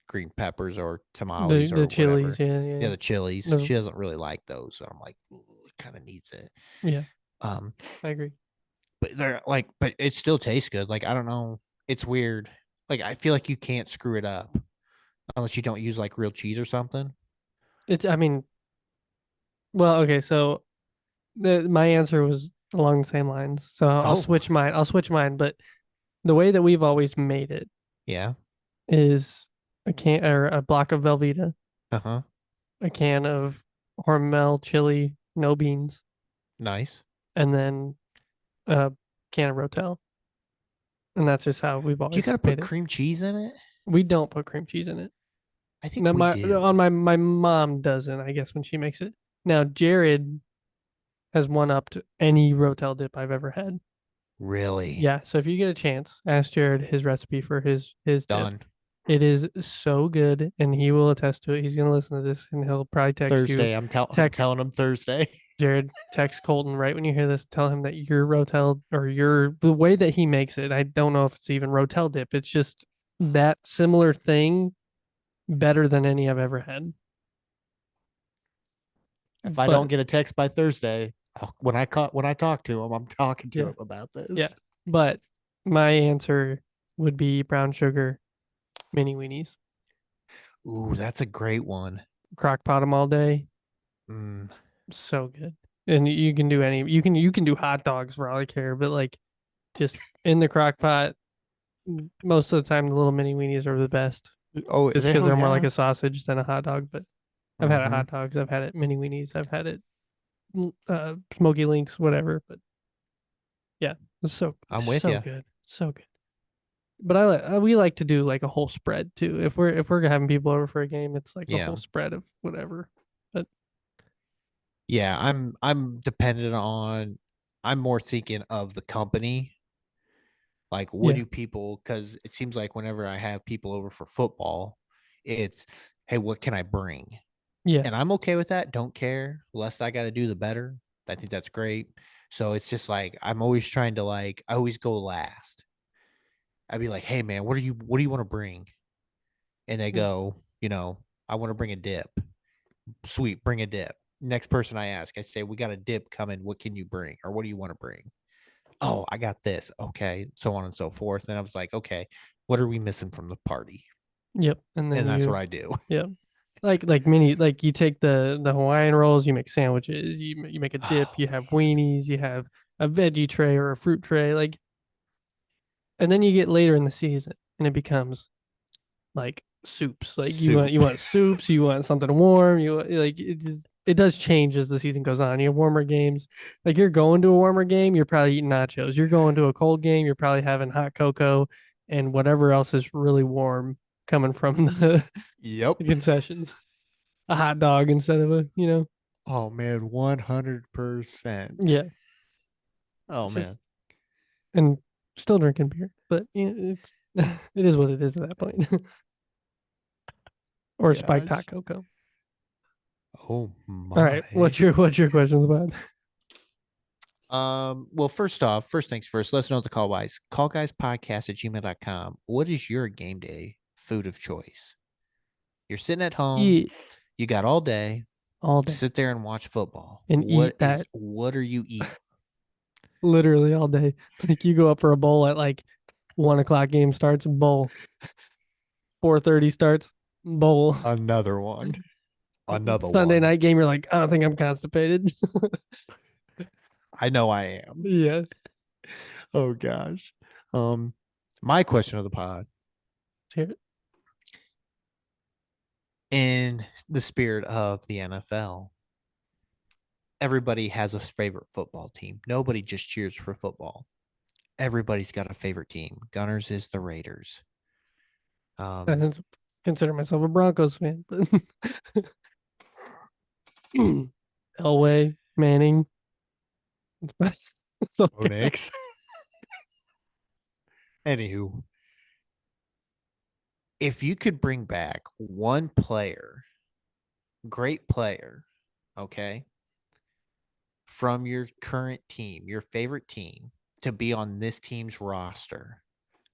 Speaker 2: green peppers or tamales or
Speaker 3: the chilies,
Speaker 2: whatever.
Speaker 3: yeah.
Speaker 2: The chilies.
Speaker 3: No.
Speaker 2: She doesn't really like those. So I'm like, it kind of needs it.
Speaker 3: Yeah. I agree.
Speaker 2: But but it still tastes good. Like, I don't know. It's weird. Like I feel like you can't screw it up unless you don't use like real cheese or something.
Speaker 3: I mean, well, okay, so my answer was along the same lines. So I'll
Speaker 2: Oh.
Speaker 3: switch mine. I'll switch mine, but the way that we've always made it
Speaker 2: Yeah.
Speaker 3: is a block of Velveeta,
Speaker 2: Uh-huh.
Speaker 3: a can of Hormel chili, no beans,
Speaker 2: Nice.
Speaker 3: and then a can of Rotel. And that's just how we've
Speaker 2: Do you
Speaker 3: always
Speaker 2: gotta
Speaker 3: made
Speaker 2: put
Speaker 3: it.
Speaker 2: cream cheese in it?
Speaker 3: We don't put cream cheese in it.
Speaker 2: I think
Speaker 3: Now,
Speaker 2: we do.
Speaker 3: my mom doesn't, I guess, when she makes it. Now Jared has one upped any Rotel dip I've ever had.
Speaker 2: Really?
Speaker 3: Yeah, so if you get a chance, ask Jared his recipe for his dip.
Speaker 2: Done.
Speaker 3: It is so good, and he will attest to it. He's gonna listen to this, and he'll probably text
Speaker 2: Thursday.
Speaker 3: you.
Speaker 2: I'm
Speaker 3: Text
Speaker 2: telling him Thursday.
Speaker 3: Jared, text Colton right when you hear this. Tell him that your Rotel or the way that he makes it. I don't know if it's even Rotel dip. It's just that similar thing, better than any I've ever had.
Speaker 2: If I
Speaker 3: But-
Speaker 2: don't get a text by Thursday, when I talk to him, I'm talking to
Speaker 3: Yeah.
Speaker 2: him about this.
Speaker 3: Yeah. But my answer would be brown sugar mini weenies.
Speaker 2: Ooh, that's a great one.
Speaker 3: Crock pot them all day.
Speaker 2: Mm.
Speaker 3: So good. And you can do you can do hot dogs for all I care, but like just in the crock pot, most of the time the little mini weenies are the best.
Speaker 2: Oh,
Speaker 3: Just because they're more like a sausage than a hot dog. But I've had it
Speaker 2: Mhm.
Speaker 3: hot dogs, I've had it mini weenies, I've had it smoky links, whatever. But yeah, it's
Speaker 2: I'm with
Speaker 3: so
Speaker 2: ya.
Speaker 3: good. So good. But we like to do like a whole spread too. If we're having people over for a game, it's like a
Speaker 2: Yeah.
Speaker 3: whole spread of whatever. But
Speaker 2: Yeah, I'm dependent on. I'm more thinking of the company. Like, what
Speaker 3: Yeah.
Speaker 2: do people? Because it seems like whenever I have people over for football, it's hey, what can I bring?
Speaker 3: yeah,
Speaker 2: And I'm okay with that. Don't care. Less I got to do, the better. I think that's great. So it's just like I'm always trying to like. I always go last. I'd be like, hey man, what do you want to bring? And they go, I want to bring a dip. Sweet, bring a dip. Next person I ask, I say, we got a dip coming. What can you bring? Or what do you want to bring? Oh, I got this. Okay. So on and so forth. And I was like, okay, what are we missing from the party?
Speaker 3: yep. And then
Speaker 2: And that's what I do.
Speaker 3: yeah, like you take the Hawaiian rolls, you make sandwiches, you make a dip,
Speaker 2: Oh,
Speaker 3: you have weenies, you have a veggie tray or a fruit tray, like, and then you get later in the season and it becomes like soups. Like
Speaker 2: Soup.
Speaker 3: you want soups, you want something warm, like it does change as the season goes on. You have warmer games. Like you're going to a warmer game, you're probably eating nachos. You're going to a cold game, you're probably having hot cocoa and whatever else is really warm coming from the
Speaker 2: Yep.
Speaker 3: concessions. A hot dog instead of
Speaker 2: Oh man, 100%.
Speaker 3: yeah.
Speaker 2: Oh
Speaker 3: It's
Speaker 2: man.
Speaker 3: just- and still drinking beer, but it's it is what it is at that point. Or spiked hot cocoa.
Speaker 2: Oh my.
Speaker 3: All right, what's your questions about?
Speaker 2: Well, first things first, let us know at the callguyspodcast@gmail.com. What is your game day food of choice? You're sitting at home,
Speaker 3: Eat
Speaker 2: you got all day
Speaker 3: all
Speaker 2: to
Speaker 3: day,
Speaker 2: sit there and watch football.
Speaker 3: And eat that.
Speaker 2: What are you eating?
Speaker 3: literally all day. Like you go up for a bowl at like 1:00 game starts, bowl. 4:30 starts, bowl.
Speaker 2: Another one. Another
Speaker 3: Sunday
Speaker 2: one.
Speaker 3: night game, you're like, I don't think I'm constipated.
Speaker 2: I know I am.
Speaker 3: Yes.
Speaker 2: Oh gosh. My question of the pod,
Speaker 3: Hear it.
Speaker 2: in the spirit of the NFL, everybody has a favorite football team. Nobody just cheers for football. Everybody's got a favorite team. Gunners is the Raiders.
Speaker 3: I consider myself a Broncos fan, but Elway, Manning. It's okay.
Speaker 2: Onyx. Anywho, if you could bring back one player, great player, okay, from your current team, your favorite team, to be on this team's roster,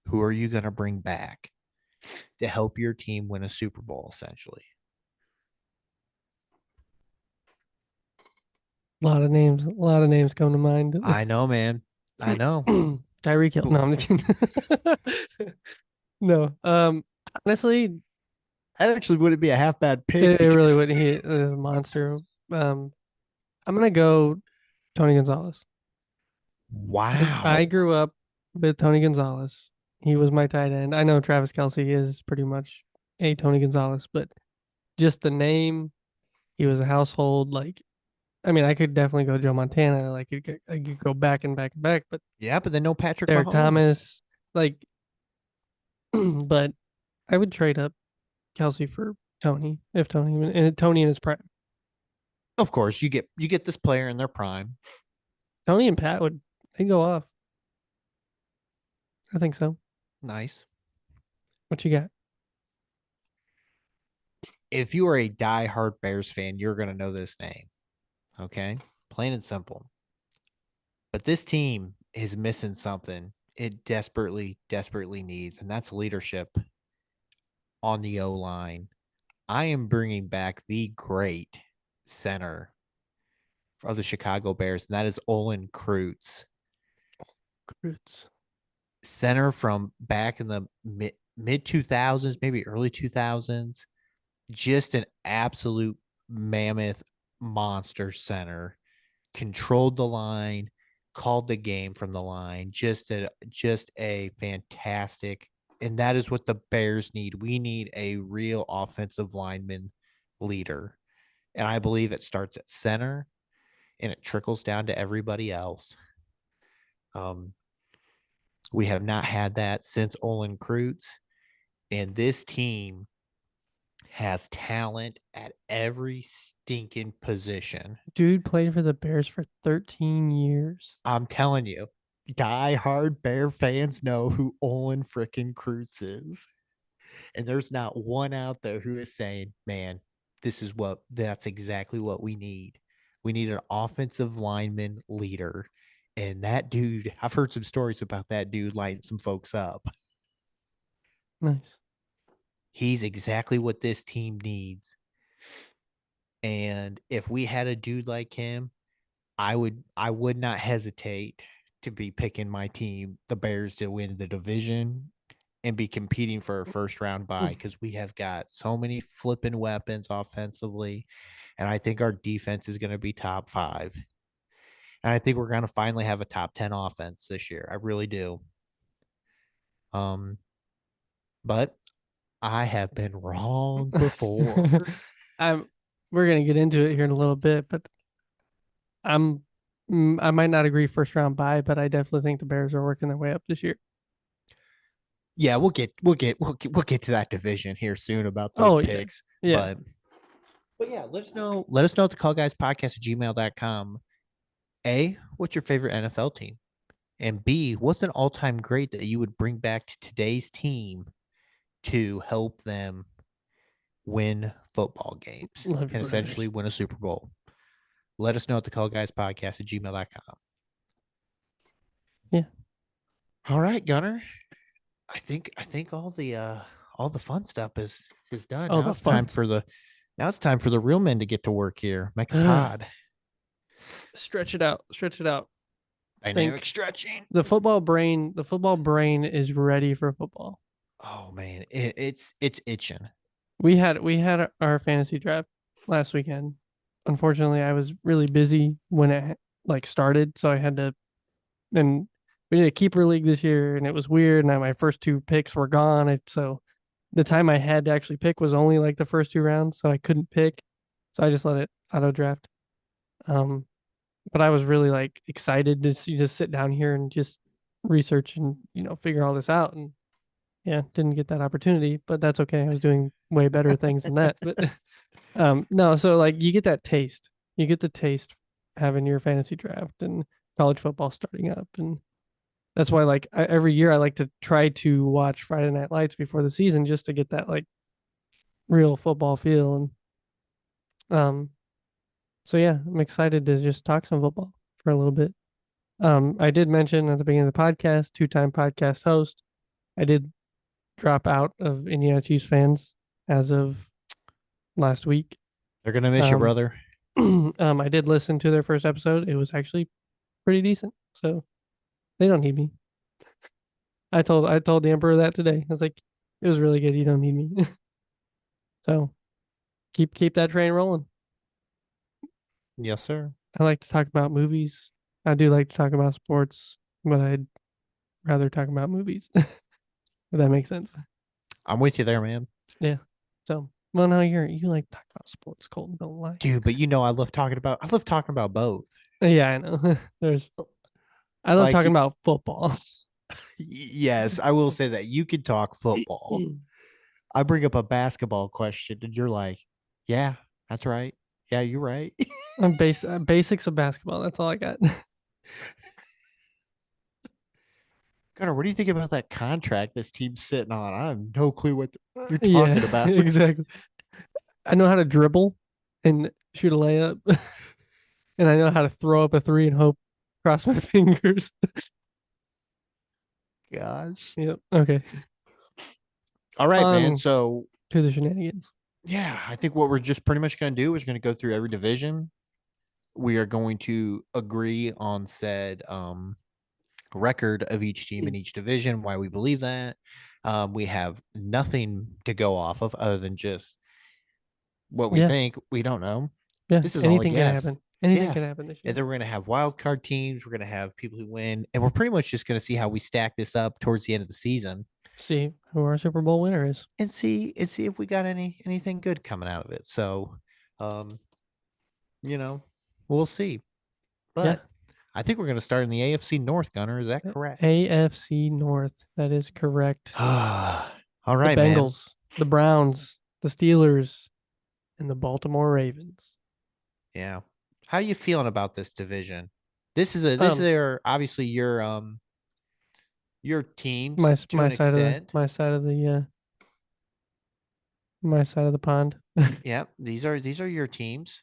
Speaker 2: who are you going to bring back to help your team win a Super Bowl, essentially?
Speaker 3: A lot of names come to mind.
Speaker 2: I know, man. I know.
Speaker 3: Tyreek Hill. No, I'm kidding. No. Honestly,
Speaker 2: That actually wouldn't be a half bad pick.
Speaker 3: it really
Speaker 2: Because
Speaker 3: wouldn't. He is a monster. I'm gonna go Tony Gonzalez. I
Speaker 2: wow.
Speaker 3: grew up with Tony Gonzalez. He was my tight end. I know Travis Kelsey is pretty much a Tony Gonzalez, but just the name, he was a household. Like, I mean, I could definitely go Joe Montana. Like, I could go back and back and back, but
Speaker 2: Yeah, but then no Patrick
Speaker 3: Derek
Speaker 2: Mahomes.
Speaker 3: Thomas, like, but I would trade up Kelsey for Tony if Tony in his prime.
Speaker 2: Of course, you get this player in their prime.
Speaker 3: Tony and Pat they go off. I think so.
Speaker 2: Nice.
Speaker 3: What you got?
Speaker 2: If you are a diehard Bears fan, you're gonna know this name. Okay, plain and simple. But this team is missing something it desperately, desperately needs, and that's leadership on the O line. I am bringing back the great center of the Chicago Bears, and that is Olin Kreutz.
Speaker 3: Roots.
Speaker 2: Center from back in the mid 2000s, maybe early 2000s. Just an absolute mammoth monster center. Controlled the line, called the game from the line. Just a fantastic, and that is what the Bears need. We need a real offensive lineman leader. And I believe it starts at center and it trickles down to everybody else. We have not had that since Olin Kreutz, and this team has talent at every stinking position.
Speaker 3: Dude played for the Bears for 13 years.
Speaker 2: I'm telling you, die-hard Bear fans know who Olin frickin' Kreutz is. And there's not one out there who is saying, man, that's exactly what we need. We need an offensive lineman leader. And that dude, I've heard some stories about that dude lighting some folks up.
Speaker 3: Nice.
Speaker 2: He's exactly what this team needs. And if we had a dude like him, I would not hesitate to be picking my team, the Bears, to win the division and be competing for a first round bye, because we have got so many flipping weapons offensively. And I think our defense is going to be top 5. And I think we're going to finally have a top 10 offense this year. I really do. But I have been wrong before.
Speaker 3: We're gonna get into it here in a little bit, but I might not agree first round bye, but I definitely think the Bears are working their way up this year.
Speaker 2: Yeah, we'll get to that division here soon about those picks.
Speaker 3: Yeah.
Speaker 2: But yeah, let us know at thecallguyspodcast@gmail.com. A, what's your favorite NFL team? And B, what's an all-time great that you would bring back to today's team to help them win football games and essentially win a Super Bowl? Let us know at thecallguyspodcast@gmail.com.
Speaker 3: Yeah.
Speaker 2: All right, Gunner. I think all the fun stuff is done.
Speaker 3: Oh,
Speaker 2: Now it's time for the real men to get to work here. Make a pod.
Speaker 3: Stretch it out.
Speaker 2: Dynamic stretching.
Speaker 3: The football brain is ready for football.
Speaker 2: Oh man, it's itching.
Speaker 3: We had our fantasy draft last weekend. Unfortunately, I was really busy when it started, so I had to. And we did a keeper league this year, and it was weird. And my first 2 picks were gone. So the time I had to actually pick was only like the first 2 rounds, so I couldn't pick. So I just let it auto draft. But I was really excited to just sit down here and just research and figure all this out. And yeah, didn't get that opportunity, but that's okay. I was doing way better things than that. But no, so you get that taste. You get the taste having your fantasy draft and college football starting up, and that's why every year I like to try to watch Friday Night Lights before the season just to get that real football feel. And so yeah, I'm excited to just talk some football for a little bit. I did mention at the beginning of the podcast, 2-time podcast host. I did drop out of Indiana Chiefs fans as of last week.
Speaker 2: They're gonna miss you, brother.
Speaker 3: I did listen to their first episode. It was actually pretty decent. So they don't need me. I told the Emperor that today. I was like, it was really good. You don't need me. So keep that train rolling.
Speaker 2: Yes, sir.
Speaker 3: I like to talk about movies. I do like to talk about sports, but I'd rather talk about movies. If that makes sense.
Speaker 2: I'm with you there, man.
Speaker 3: Yeah. So well no, you like to talk about sports, Colton, don't lie.
Speaker 2: Dude, but I love talking about both.
Speaker 3: Yeah, I know. I love
Speaker 2: Like,
Speaker 3: talking about football.
Speaker 2: yes, I will say that you can talk football. I bring up a basketball question and you're like, yeah, that's right. Yeah, you're right.
Speaker 3: Basics of basketball. That's all I got.
Speaker 2: Connor, what do you think about that contract this team's sitting on? I have no clue what you're
Speaker 3: Yeah,
Speaker 2: talking about.
Speaker 3: exactly. I know how to dribble and shoot a layup, and I know how to throw up a three and hope cross my fingers.
Speaker 2: Gosh.
Speaker 3: Yep. Okay.
Speaker 2: All right, man.
Speaker 3: On
Speaker 2: So,
Speaker 3: to the shenanigans.
Speaker 2: yeah, I think what we're just pretty much going to do is going to go through every division. We are going to agree on said record of each team in each division, why we believe that. We have nothing to go off of other than just what we
Speaker 3: Yeah.
Speaker 2: think. We don't know.
Speaker 3: Yeah.
Speaker 2: This is all a
Speaker 3: Anything can
Speaker 2: guess.
Speaker 3: happen. Anything
Speaker 2: Yes.
Speaker 3: can happen this year.
Speaker 2: And then we're going to have wild card teams. We're going to have people who win. And we're pretty much just going to see how we stack this up towards the end of the season
Speaker 3: See who our Super Bowl winner is.
Speaker 2: and see if we got anything good coming out of it. So, um, we'll see. But I think we're going to start in the AFC North, Gunner. Is that correct?
Speaker 3: AFC North. That is correct.
Speaker 2: All
Speaker 3: The
Speaker 2: right, man.
Speaker 3: Bengals, the Browns, the Steelers, and the Baltimore Ravens.
Speaker 2: Yeah. How you feeling about this division? This is obviously your teams
Speaker 3: My
Speaker 2: to an extent.
Speaker 3: my side of the pond.
Speaker 2: Yeah, these are your teams.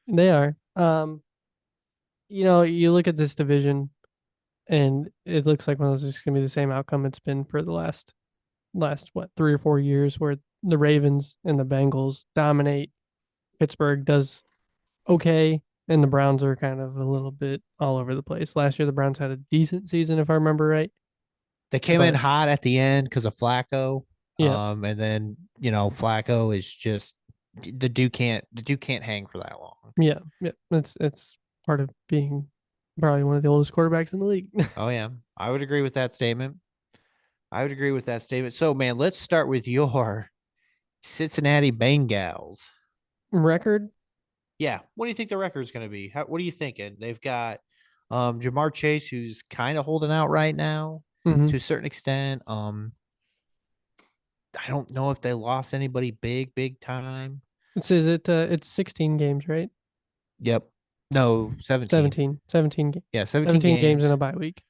Speaker 3: They are. You look at this division, and it looks like one of those is going to be the same outcome it's been for the last what 3 or 4 years, where the Ravens and the Bengals dominate. Pittsburgh does okay, and the Browns are kind of a little bit all over the place. Last year, the Browns had a decent season, if I remember right.
Speaker 2: They came in
Speaker 3: But-
Speaker 2: hot at the end because of Flacco.
Speaker 3: Yeah.
Speaker 2: And then Flacco is just the dude can't hang for that long.
Speaker 3: Yeah, it's part of being probably one of the oldest quarterbacks in the league.
Speaker 2: Oh yeah, I would agree with that statement. So man, let's start with your Cincinnati Bengals.
Speaker 3: Record?
Speaker 2: Yeah, what do you think the record is going to be? What are you thinking? They've got Jamar Chase, who's kind of holding out right now to a certain extent. I don't know if they lost anybody big time.
Speaker 3: It's 16 games, right?
Speaker 2: Yep. No, 17.
Speaker 3: 17 games.
Speaker 2: Yeah,
Speaker 3: 17 games in a bye week.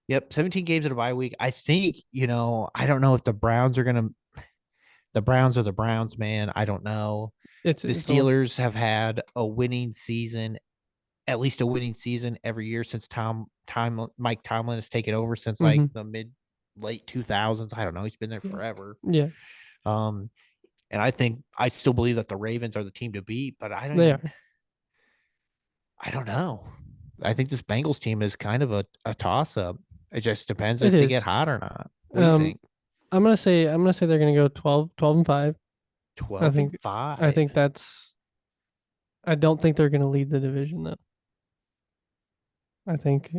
Speaker 2: Yep, 17 games in a bye week. I think, I don't know if the Browns are going to the Browns are the Browns, man. I don't know. The Steelers have had a winning season, at least a winning season every year since Mike Tomlin has taken over since like the late 2000s. I don't know. He's been there forever.
Speaker 3: Yeah.
Speaker 2: And I still believe that the Ravens are the team to beat, but I don't know. I think this Bengals team is kind of a toss up. It just depends if they get hot or not. What do you think?
Speaker 3: I'm gonna say they're gonna go 12-5.
Speaker 2: 12-5.
Speaker 3: I think I don't think they're gonna lead the division though. I think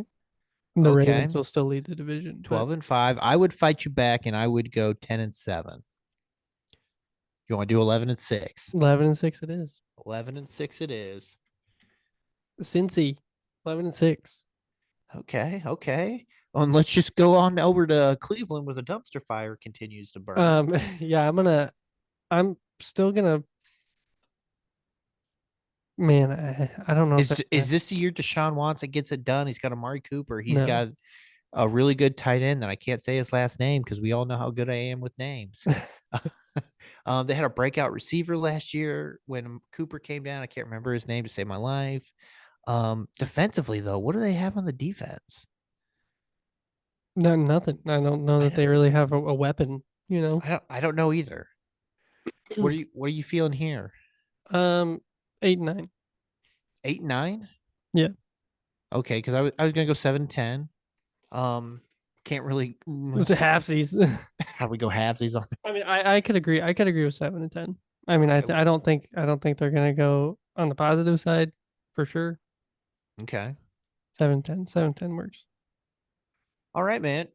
Speaker 3: the Ravens will still lead the division.
Speaker 2: 12-5. I would fight you back and I would go 10-7. You want to do 11-6?
Speaker 3: 11-6 it is.
Speaker 2: 11-6 it is.
Speaker 3: Cincy, 11-6.
Speaker 2: Okay. And let's just go on over to Cleveland where the dumpster fire continues to burn.
Speaker 3: Yeah, I'm still gonna. Man, I don't know.
Speaker 2: Is this the year Deshaun Watson gets it done? He's got Amari Cooper. He's got a really good tight end that I can't say his last name because we all know how good I am with names. They had a breakout receiver last year when Cooper came down. I can't remember his name to save my life. Defensively, though, what do they have on the defense?
Speaker 3: No, nothing. I don't know that they really have a weapon.
Speaker 2: I don't know either. What are you feeling here?
Speaker 3: 8-9.
Speaker 2: 8-9?
Speaker 3: Yeah.
Speaker 2: Okay, because I was gonna go 7-10. can't really.
Speaker 3: It's a halfsies.
Speaker 2: How do we go halvesies on?
Speaker 3: I mean, I could agree. I could agree with 7 and 10. I mean,
Speaker 2: Okay.
Speaker 3: I don't think they're gonna go on the positive side for sure.
Speaker 2: Okay.
Speaker 3: 7 10. 7 10 works.
Speaker 2: All right, man.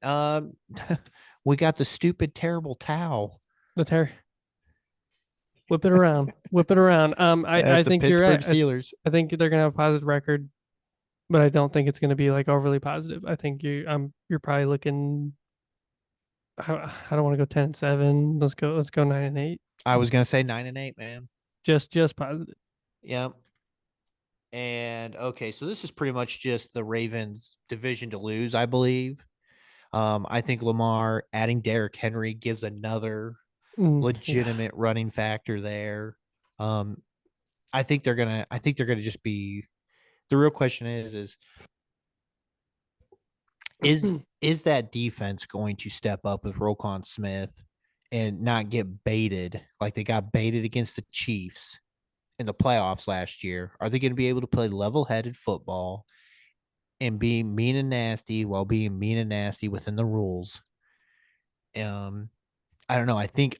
Speaker 2: We got the stupid, terrible towel.
Speaker 3: The tear. Whip it around. Whip it around. I
Speaker 2: That's the
Speaker 3: think you're
Speaker 2: Pittsburgh
Speaker 3: right.
Speaker 2: Steelers.
Speaker 3: I think they're gonna have a positive record, but I don't think it's gonna be like overly positive. I think you're probably looking. I don't want to go 10 and 7. Let's go 9 and 8.
Speaker 2: I was gonna say 9 and 8, man.
Speaker 3: Just positive.
Speaker 2: Yep. And okay, so this is pretty much just the Ravens' division to lose, I believe. I think Lamar adding Derrick Henry gives another
Speaker 3: Yeah.
Speaker 2: legitimate running factor there. I think they're gonna just be. The real question is that defense going to step up with Roquan Smith and not get baited like they got baited against the Chiefs in the playoffs last year? Are they going to be able to play level-headed football and be mean and nasty while being mean and nasty within the rules? I don't know. I think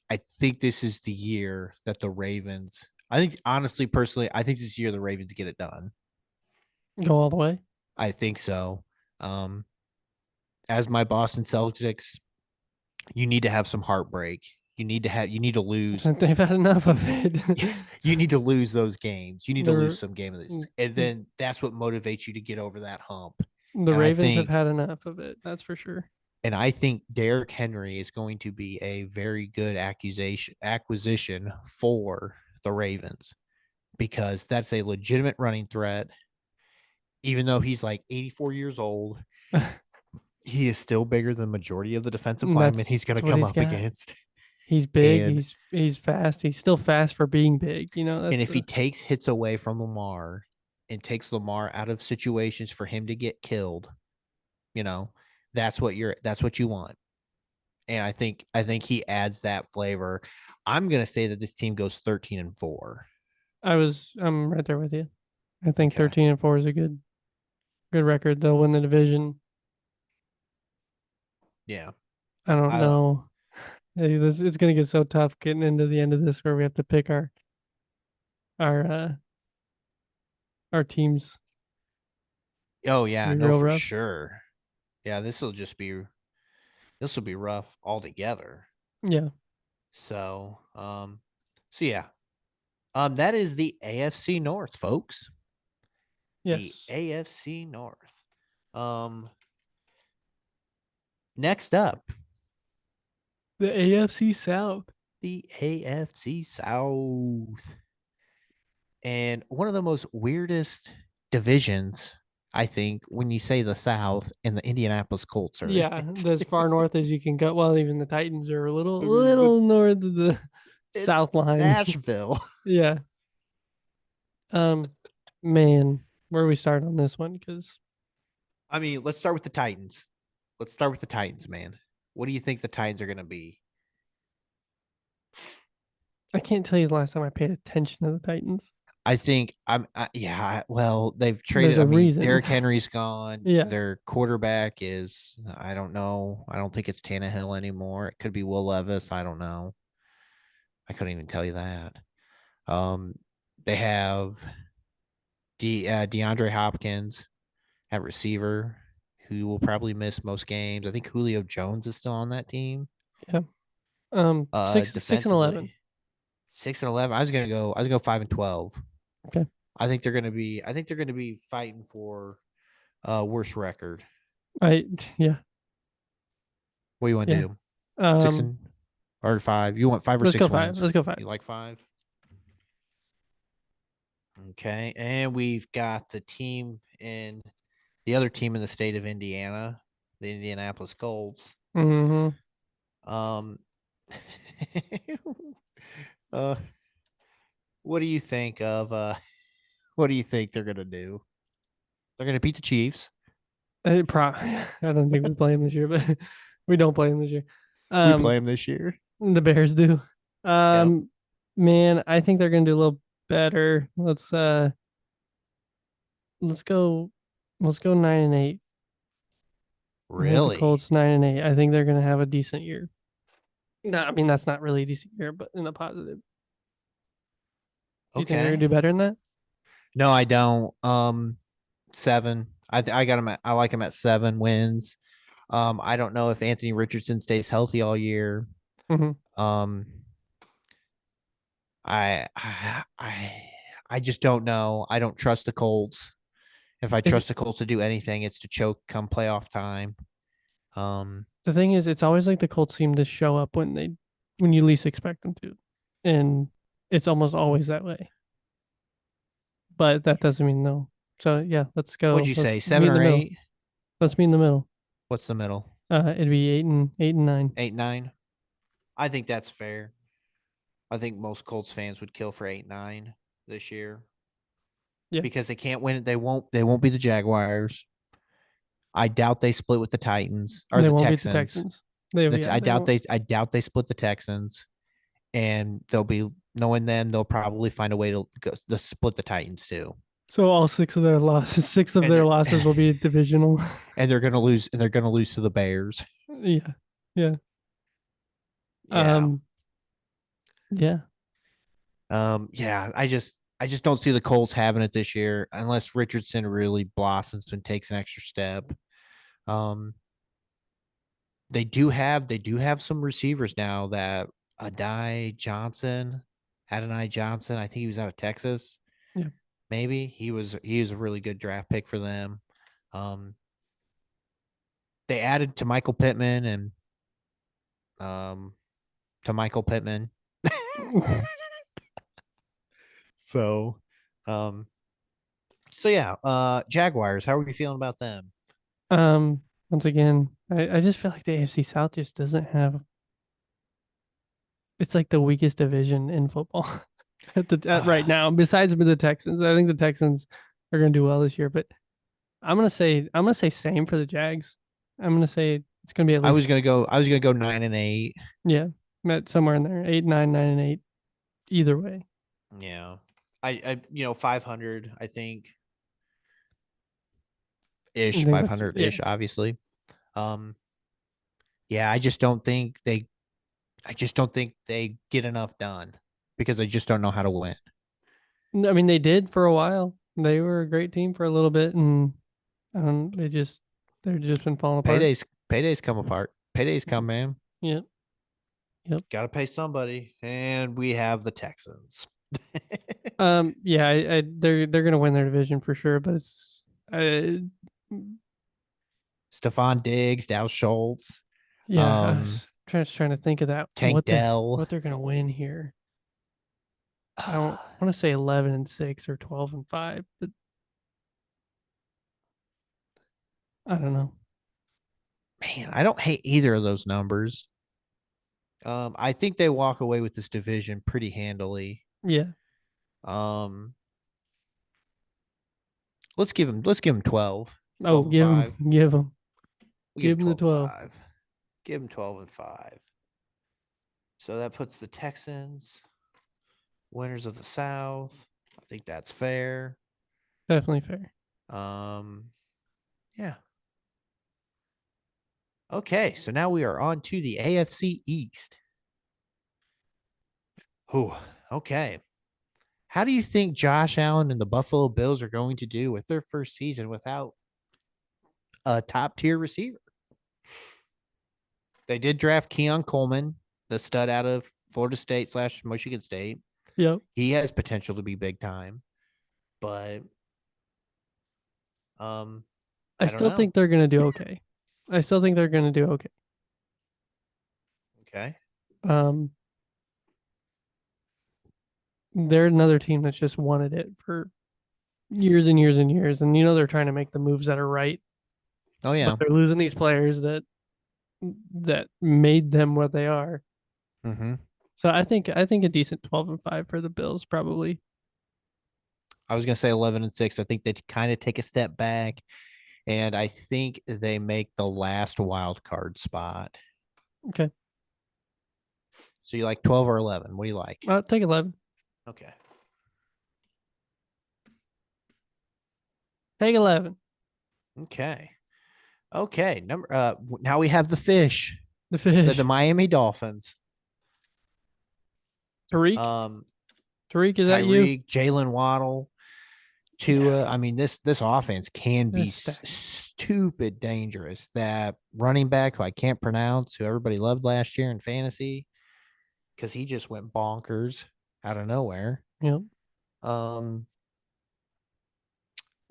Speaker 2: this is the year that the Ravens. I think honestly, personally, I think this year the Ravens get it done.
Speaker 3: Go all the way.
Speaker 2: I think so. As my Boston Celtics, you need to have some heartbreak. You need to lose.
Speaker 3: They've had enough of it.
Speaker 2: You need to lose those games. You need to
Speaker 3: They're-
Speaker 2: lose some game of this, and then that's what motivates you to get over that hump.
Speaker 3: The
Speaker 2: And
Speaker 3: Ravens have had enough of it. That's for sure.
Speaker 2: And I think Derrick Henry is going to be a very good acquisition for the Ravens because that's a legitimate running threat. Even though he's like 84 years old, he is still bigger than the majority of the defensive linemen he's going to come up against.
Speaker 3: He's big.
Speaker 2: And
Speaker 3: he's fast. He's still fast for being big. You know.
Speaker 2: And if he takes hits away from Lamar and takes Lamar out of situations for him to get killed, that's what you want. And I think he adds that flavor. I'm going to say that this team goes 13-4.
Speaker 3: I'm right there with you. I think 13-4 is a good record. They'll win the division.
Speaker 2: Yeah.
Speaker 3: I don't know. It's going to get so tough getting into the end of this where we have to pick our teams.
Speaker 2: Oh yeah, no, for
Speaker 3: rough.
Speaker 2: sure. Yeah, this will be rough altogether.
Speaker 3: Yeah.
Speaker 2: So, yeah. That is the AFC North, folks.
Speaker 3: Yes.
Speaker 2: The AFC North. Next up,
Speaker 3: the AFC South.
Speaker 2: The AFC South. And one of the most weirdest divisions, I think, when you say the South, and the Indianapolis Colts are.
Speaker 3: Yeah, as far north as you can go. Well, even the Titans are a little north of the South line.
Speaker 2: Nashville.
Speaker 3: Yeah. Man, where do we start on this one? Because
Speaker 2: I mean, let's start with the Titans. Let's start with the Titans, man. What do you think the Titans are going to be?
Speaker 3: I can't tell you the last time I paid attention to the Titans.
Speaker 2: I think well, they've traded.
Speaker 3: There's a reason.
Speaker 2: Derrick Henry's gone.
Speaker 3: Yeah.
Speaker 2: Their quarterback is, I don't know. I don't think it's Tannehill anymore. It could be Will Levis. I don't know. I couldn't even tell you that. They have DeAndre Hopkins at receiver, who will probably miss most games. I think Julio Jones is still on that team.
Speaker 3: Yeah. 6-11.
Speaker 2: 6-11. I was gonna go 5-12.
Speaker 3: Okay.
Speaker 2: I think they're gonna be fighting for worst record.
Speaker 3: Yeah.
Speaker 2: What do you want to do? 6 or 5? You want 5 or 6
Speaker 3: Let's go
Speaker 2: wins?
Speaker 3: 5. Let's go 5.
Speaker 2: You like 5? Okay, and we've got the other team in the state of Indiana, the Indianapolis Colts.
Speaker 3: Mm-hmm.
Speaker 2: What do you think of what do you think they're gonna do? They're gonna beat the Chiefs.
Speaker 3: I don't think we play them this year, but we don't play them this year.
Speaker 2: We play them this year.
Speaker 3: The Bears do.
Speaker 2: Yep.
Speaker 3: Man, I think they're gonna do a little better. Let's go 9-8. I think
Speaker 1: Really?
Speaker 3: the Colts 9-8. I think they're going to have a decent year. No, I mean that's not really a decent year, but in a positive. You think they're
Speaker 1: Okay.
Speaker 3: going to do better than that?
Speaker 1: No, I don't. 7. I got him at. I like him at 7 wins. I don't know if Anthony Richardson stays healthy all year.
Speaker 3: Mm-hmm.
Speaker 1: I just don't know. I don't trust the Colts. If I
Speaker 3: It,
Speaker 1: trust the Colts to do anything, it's to choke come playoff time.
Speaker 3: the thing is, it's always like the Colts seem to show up when you least expect them to, and it's almost always that way. But that doesn't mean no. So yeah, let's go.
Speaker 1: What'd you say?
Speaker 3: Let's
Speaker 1: 7
Speaker 3: meet in the
Speaker 1: or
Speaker 3: middle.
Speaker 1: 8?
Speaker 3: Let's meet in the middle.
Speaker 1: What's the middle?
Speaker 3: It'd be 8-9.
Speaker 1: 8, 9. I think that's fair. I think most Colts fans would kill for 8, 9 this year.
Speaker 3: Yeah.
Speaker 1: Because they can't win it. They won't be the Jaguars. I doubt they split with the Titans or
Speaker 3: They
Speaker 1: the
Speaker 3: won't beat
Speaker 1: Texans.
Speaker 3: the Texans. I
Speaker 1: doubt they split the Texans, and they'll be knowing them. They'll probably find a way to split the Titans too.
Speaker 3: So all 6 of their losses, 6 of
Speaker 1: And
Speaker 3: their
Speaker 1: they're-
Speaker 3: losses will be divisional.
Speaker 1: And they're gonna lose. And they're gonna lose to the Bears.
Speaker 3: Yeah. Yeah.
Speaker 1: Yeah.
Speaker 3: Yeah.
Speaker 1: Yeah. I just don't see the Colts having it this year unless Richardson really blossoms and takes an extra step. They do have some receivers now that Adonai Johnson. I think he was out of Texas.
Speaker 3: Yeah.
Speaker 1: Maybe he was a really good draft pick for them. They added to Michael Pittman and to Michael Pittman. So yeah, Jaguars, how are we feeling about them?
Speaker 3: Once again, I just feel like the AFC South just doesn't have. It's like the weakest division in football at right now. Besides the Texans, I think the Texans are going to do well this year. But I'm gonna say same for the Jags. I'm gonna say it's going to be at least.
Speaker 1: I was gonna go 9 and 8.
Speaker 3: Yeah, met somewhere in there, 8, 9, 9, and 8. Either way.
Speaker 1: Yeah. I 500, I think. Ish, 500 ish, obviously. Yeah, I just don't think they get enough done because they just don't know how to win.
Speaker 3: I mean, they did for a while. They were a great team for a little bit, and they've just been falling apart.
Speaker 1: Paydays come apart. Paydays come, man.
Speaker 3: Yep.
Speaker 1: Got to pay somebody, and we have the Texans.
Speaker 3: Yeah, they're gonna win their division for sure, but it's
Speaker 1: Stephon Diggs, Dow Schultz.
Speaker 3: Yeah, I was trying to think of that.
Speaker 1: Tank Dell.
Speaker 3: What they're gonna win here. I don't want to say 11-6 or 12-5, but I don't know.
Speaker 1: Man, I don't hate either of those numbers. I think they walk away with this division pretty handily.
Speaker 3: Yeah.
Speaker 1: Let's give them 12.
Speaker 3: Oh, give them the 12.
Speaker 1: Give them 12 and 5. So that puts the Texans winners of the South. I think that's fair.
Speaker 3: Definitely fair.
Speaker 1: Yeah. Okay, so now we are on to the AFC East. Oh, okay. How do you think Josh Allen and the Buffalo Bills are going to do with their first season without a top-tier receiver? They did draft Keon Coleman, the stud out of Florida State / Michigan State.
Speaker 3: Yep.
Speaker 1: He has potential to be big time, but
Speaker 3: I still think they're gonna do okay.
Speaker 1: Okay.
Speaker 3: They're another team that's just wanted it for years and years and years, and they're trying to make the moves that are right.
Speaker 1: Oh yeah.
Speaker 3: But they're losing these players that made them what they are.
Speaker 1: Mm-hmm.
Speaker 3: So I think a decent 12-5 for the Bills probably.
Speaker 1: I was gonna say 11 and 6. I think they kind of take a step back, and I think they make the last wild card spot.
Speaker 3: Okay.
Speaker 1: So you like 12 or 11? What do you like?
Speaker 3: I'll take 11.
Speaker 1: Okay.
Speaker 3: Take 11.
Speaker 1: Okay.
Speaker 2: Okay, now we have the fish,
Speaker 3: The fish.
Speaker 2: the Miami Dolphins.
Speaker 3: Tariq.
Speaker 2: Um,
Speaker 3: Tariq, is that you?
Speaker 2: Tyreek, Jalen Waddle, Tua. I mean, this offense can be
Speaker 3: They're stacked.
Speaker 2: stupid dangerous. That running back who I can't pronounce, who everybody loved last year in fantasy, because he just went bonkers out of nowhere.
Speaker 3: Yep.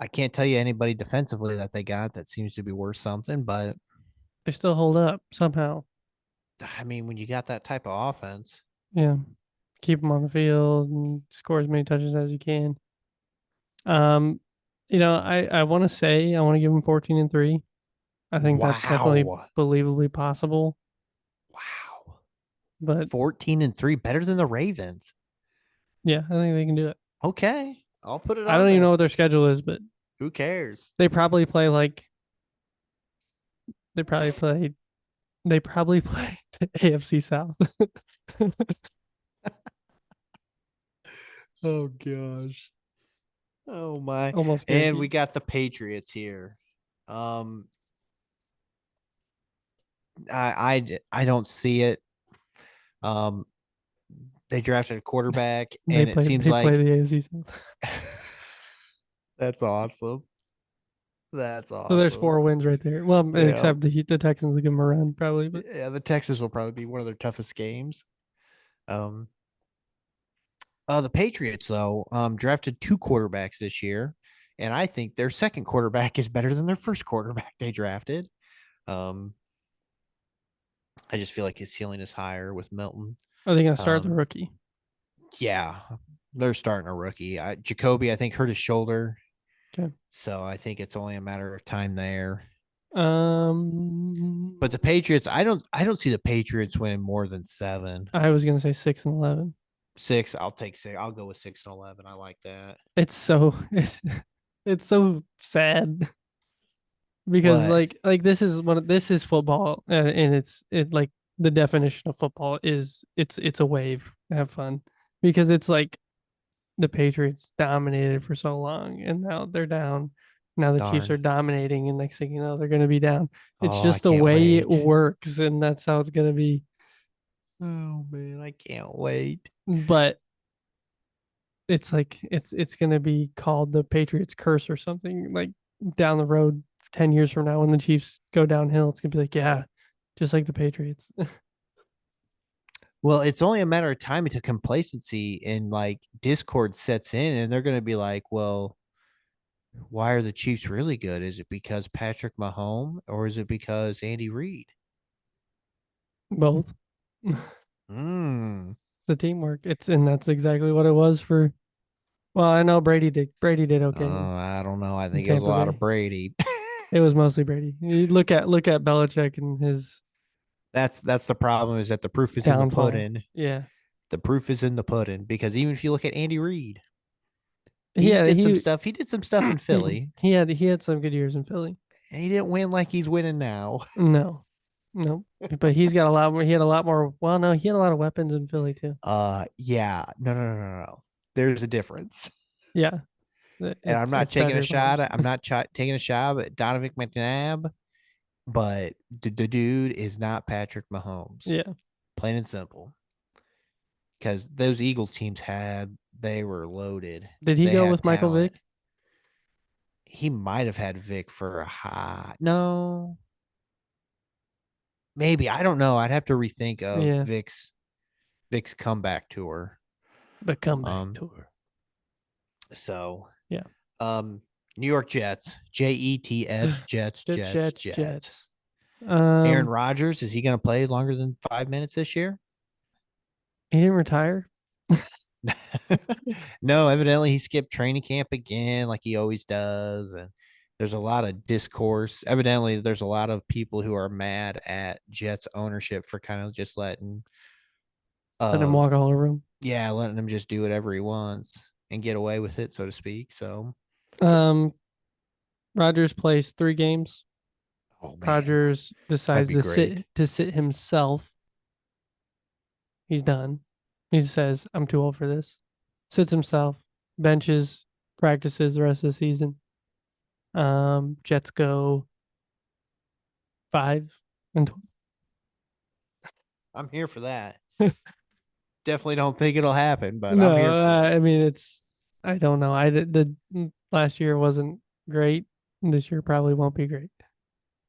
Speaker 2: I can't tell you anybody defensively that they got that seems to be worth something, but
Speaker 3: They still hold up somehow.
Speaker 2: I mean, when you got that type of offense,
Speaker 3: Yeah. Keep them on the field and score as many touches as you can. I want to say I want to give them 14-3. I think that's definitely
Speaker 2: wow,
Speaker 3: believably possible.
Speaker 2: wow,
Speaker 3: But
Speaker 2: 14-3, better than the Ravens.
Speaker 3: yeah, I think they can do it.
Speaker 2: Okay, I'll put it on.
Speaker 3: I don't even
Speaker 2: there.
Speaker 3: know what their schedule is, but
Speaker 2: Who cares?
Speaker 3: they probably play they probably play the AFC South.
Speaker 2: Oh gosh. Oh my.
Speaker 3: Almost
Speaker 2: And we
Speaker 3: guaranteed.
Speaker 2: got the Patriots here. I don't see it. Um they drafted a quarterback and it seems
Speaker 3: They play
Speaker 2: like
Speaker 3: the AFC South.
Speaker 2: that's awesome. That's
Speaker 3: So there's
Speaker 2: awesome.
Speaker 3: 4 wins right there. Well,
Speaker 2: Yeah.
Speaker 3: except the Texans will give them a run probably, but
Speaker 2: Yeah, the Texans will probably be one of their toughest games. The Patriots though, drafted 2 quarterbacks this year, and I think their second quarterback is better than their first quarterback they drafted. Um, I just feel like his ceiling is higher with Milton.
Speaker 3: are they going to start the rookie?
Speaker 2: Yeah, they're starting a rookie. Jacoby, I think, hurt his shoulder.
Speaker 3: Okay.
Speaker 2: So I think it's only a matter of time there.
Speaker 3: But
Speaker 2: But the Patriots, I don't see the Patriots winning more than 7.
Speaker 3: I was going to say 6-11.
Speaker 2: 6, I'll take 6. I'll go with 6-11. I like that.
Speaker 3: It's so it's so sad because
Speaker 2: What?
Speaker 3: like this is football and it like the definition of football is it's a wave. Have fun because it's like the Patriots dominated for so long and now they're down. Now the Chiefs
Speaker 2: Darn.
Speaker 3: are dominating and next thing you know they're going to be down. It's
Speaker 2: Oh, I
Speaker 3: just the
Speaker 2: can't
Speaker 3: way it
Speaker 2: wait.
Speaker 3: works and that's how it's going to be.
Speaker 2: Oh man, I can't wait.
Speaker 3: But it's like it's going to be called the Patriots curse or something like down the road 10 years from now when the Chiefs go downhill it's going to be like yeah, just like the Patriots.
Speaker 2: Well, it's only a matter of time until complacency and like discord sets in, and they're going to be like, "Well, why are the Chiefs really good? Is it because Patrick Mahomes or is it because Andy Reid?"
Speaker 3: Both.
Speaker 2: Hmm.
Speaker 3: It's the teamwork. And that's exactly what it was for. Well, I know Brady did okay.
Speaker 2: I don't know. I think it was a
Speaker 3: Tampa
Speaker 2: lot
Speaker 3: Bay.
Speaker 2: of Brady.
Speaker 3: It was mostly Brady. You look at Belichick and his
Speaker 2: That's the problem, is that the proof is in the
Speaker 3: downfall.
Speaker 2: pudding.
Speaker 3: Yeah.
Speaker 2: The proof is in the pudding, because even if you look at Andy Reid,
Speaker 3: Yeah,
Speaker 2: he did some stuff in Philly.
Speaker 3: he had some good years in Philly.
Speaker 2: And he didn't win like he's winning now.
Speaker 3: No. But he's got a lot more. He had a lot more. Well, no, he had a lot of weapons in Philly too.
Speaker 2: Yeah. No. There's a difference.
Speaker 3: Yeah.
Speaker 2: And I'm not taking a
Speaker 3: Patrick
Speaker 2: shot.
Speaker 3: Mahomes.
Speaker 2: I'm not taking a shot at Donovan McNabb, but the dude is not Patrick Mahomes.
Speaker 3: Yeah.
Speaker 2: Plain and simple. Because those Eagles teams they were loaded.
Speaker 3: Did he
Speaker 2: They
Speaker 3: go
Speaker 2: had
Speaker 3: with Michael
Speaker 2: talent.
Speaker 3: Vick?
Speaker 2: He might have had Vic for a high. No. Maybe. I don't know. I'd have to rethink of
Speaker 3: Yeah.
Speaker 2: Vic's comeback tour.
Speaker 3: The comeback tour.
Speaker 2: So
Speaker 3: yeah.
Speaker 2: New York Jets. Jets. Jets. Aaron Rodgers, is he going to play longer than 5 minutes this year?
Speaker 3: He didn't retire.
Speaker 2: No, evidently he skipped training camp again, like he always does, and there's a lot of discourse. Evidently, there's a lot of people who are mad at Jets ownership for kind of just letting
Speaker 3: him walk all over him.
Speaker 2: Yeah, letting him just do whatever he wants and get away with it, so to speak. So,
Speaker 3: Rodgers plays 3 games.
Speaker 2: oh man,
Speaker 3: Rodgers decides to sit himself. He's done. He says, "I'm too old for this." Sits himself, benches, practices the rest of the season. Jets go 5 and
Speaker 2: I'm here for that. Definitely don't think it'll happen, but
Speaker 3: no,
Speaker 2: I'm here for it.
Speaker 3: I mean I don't know. I did the last year wasn't great. This year probably won't be great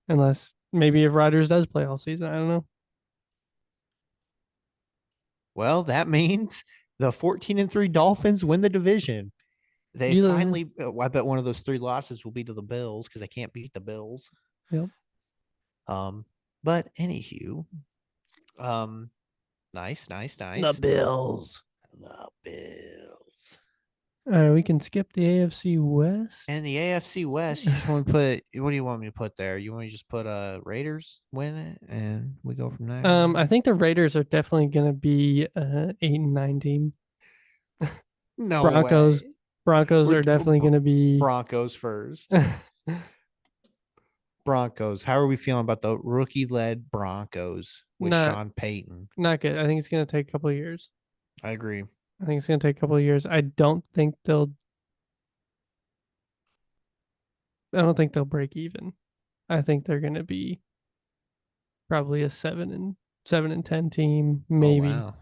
Speaker 3: unless maybe if Rodgers does play all season. I don't know.
Speaker 2: Well, that means the 14-3 Dolphins win the division. They
Speaker 3: You-
Speaker 2: finally, I bet one of those 3 losses will be to the Bills because they can't beat the Bills.
Speaker 3: Yep.
Speaker 2: But anywho, nice.
Speaker 3: The Bills.
Speaker 2: The Bills.
Speaker 3: All right, we can skip the AFC West.
Speaker 2: And the AFC West, you just want to put, what do you want me to put there? You want me to just put Raiders win it and we go from there?
Speaker 3: I think the Raiders are definitely going to be 8-9 team.
Speaker 2: No
Speaker 3: Broncos.
Speaker 2: way.
Speaker 3: Broncos
Speaker 2: We're
Speaker 3: are definitely going to be
Speaker 2: Broncos first. Broncos. How are we feeling about the rookie-led Broncos with
Speaker 3: Not-
Speaker 2: Sean Payton?
Speaker 3: not good. I think it's going to take a couple of years.
Speaker 2: I agree.
Speaker 3: I think it's going to take a couple of years. I don't think they'll break even. I think they're going to be probably a 7-10 team, maybe.
Speaker 2: Oh, wow.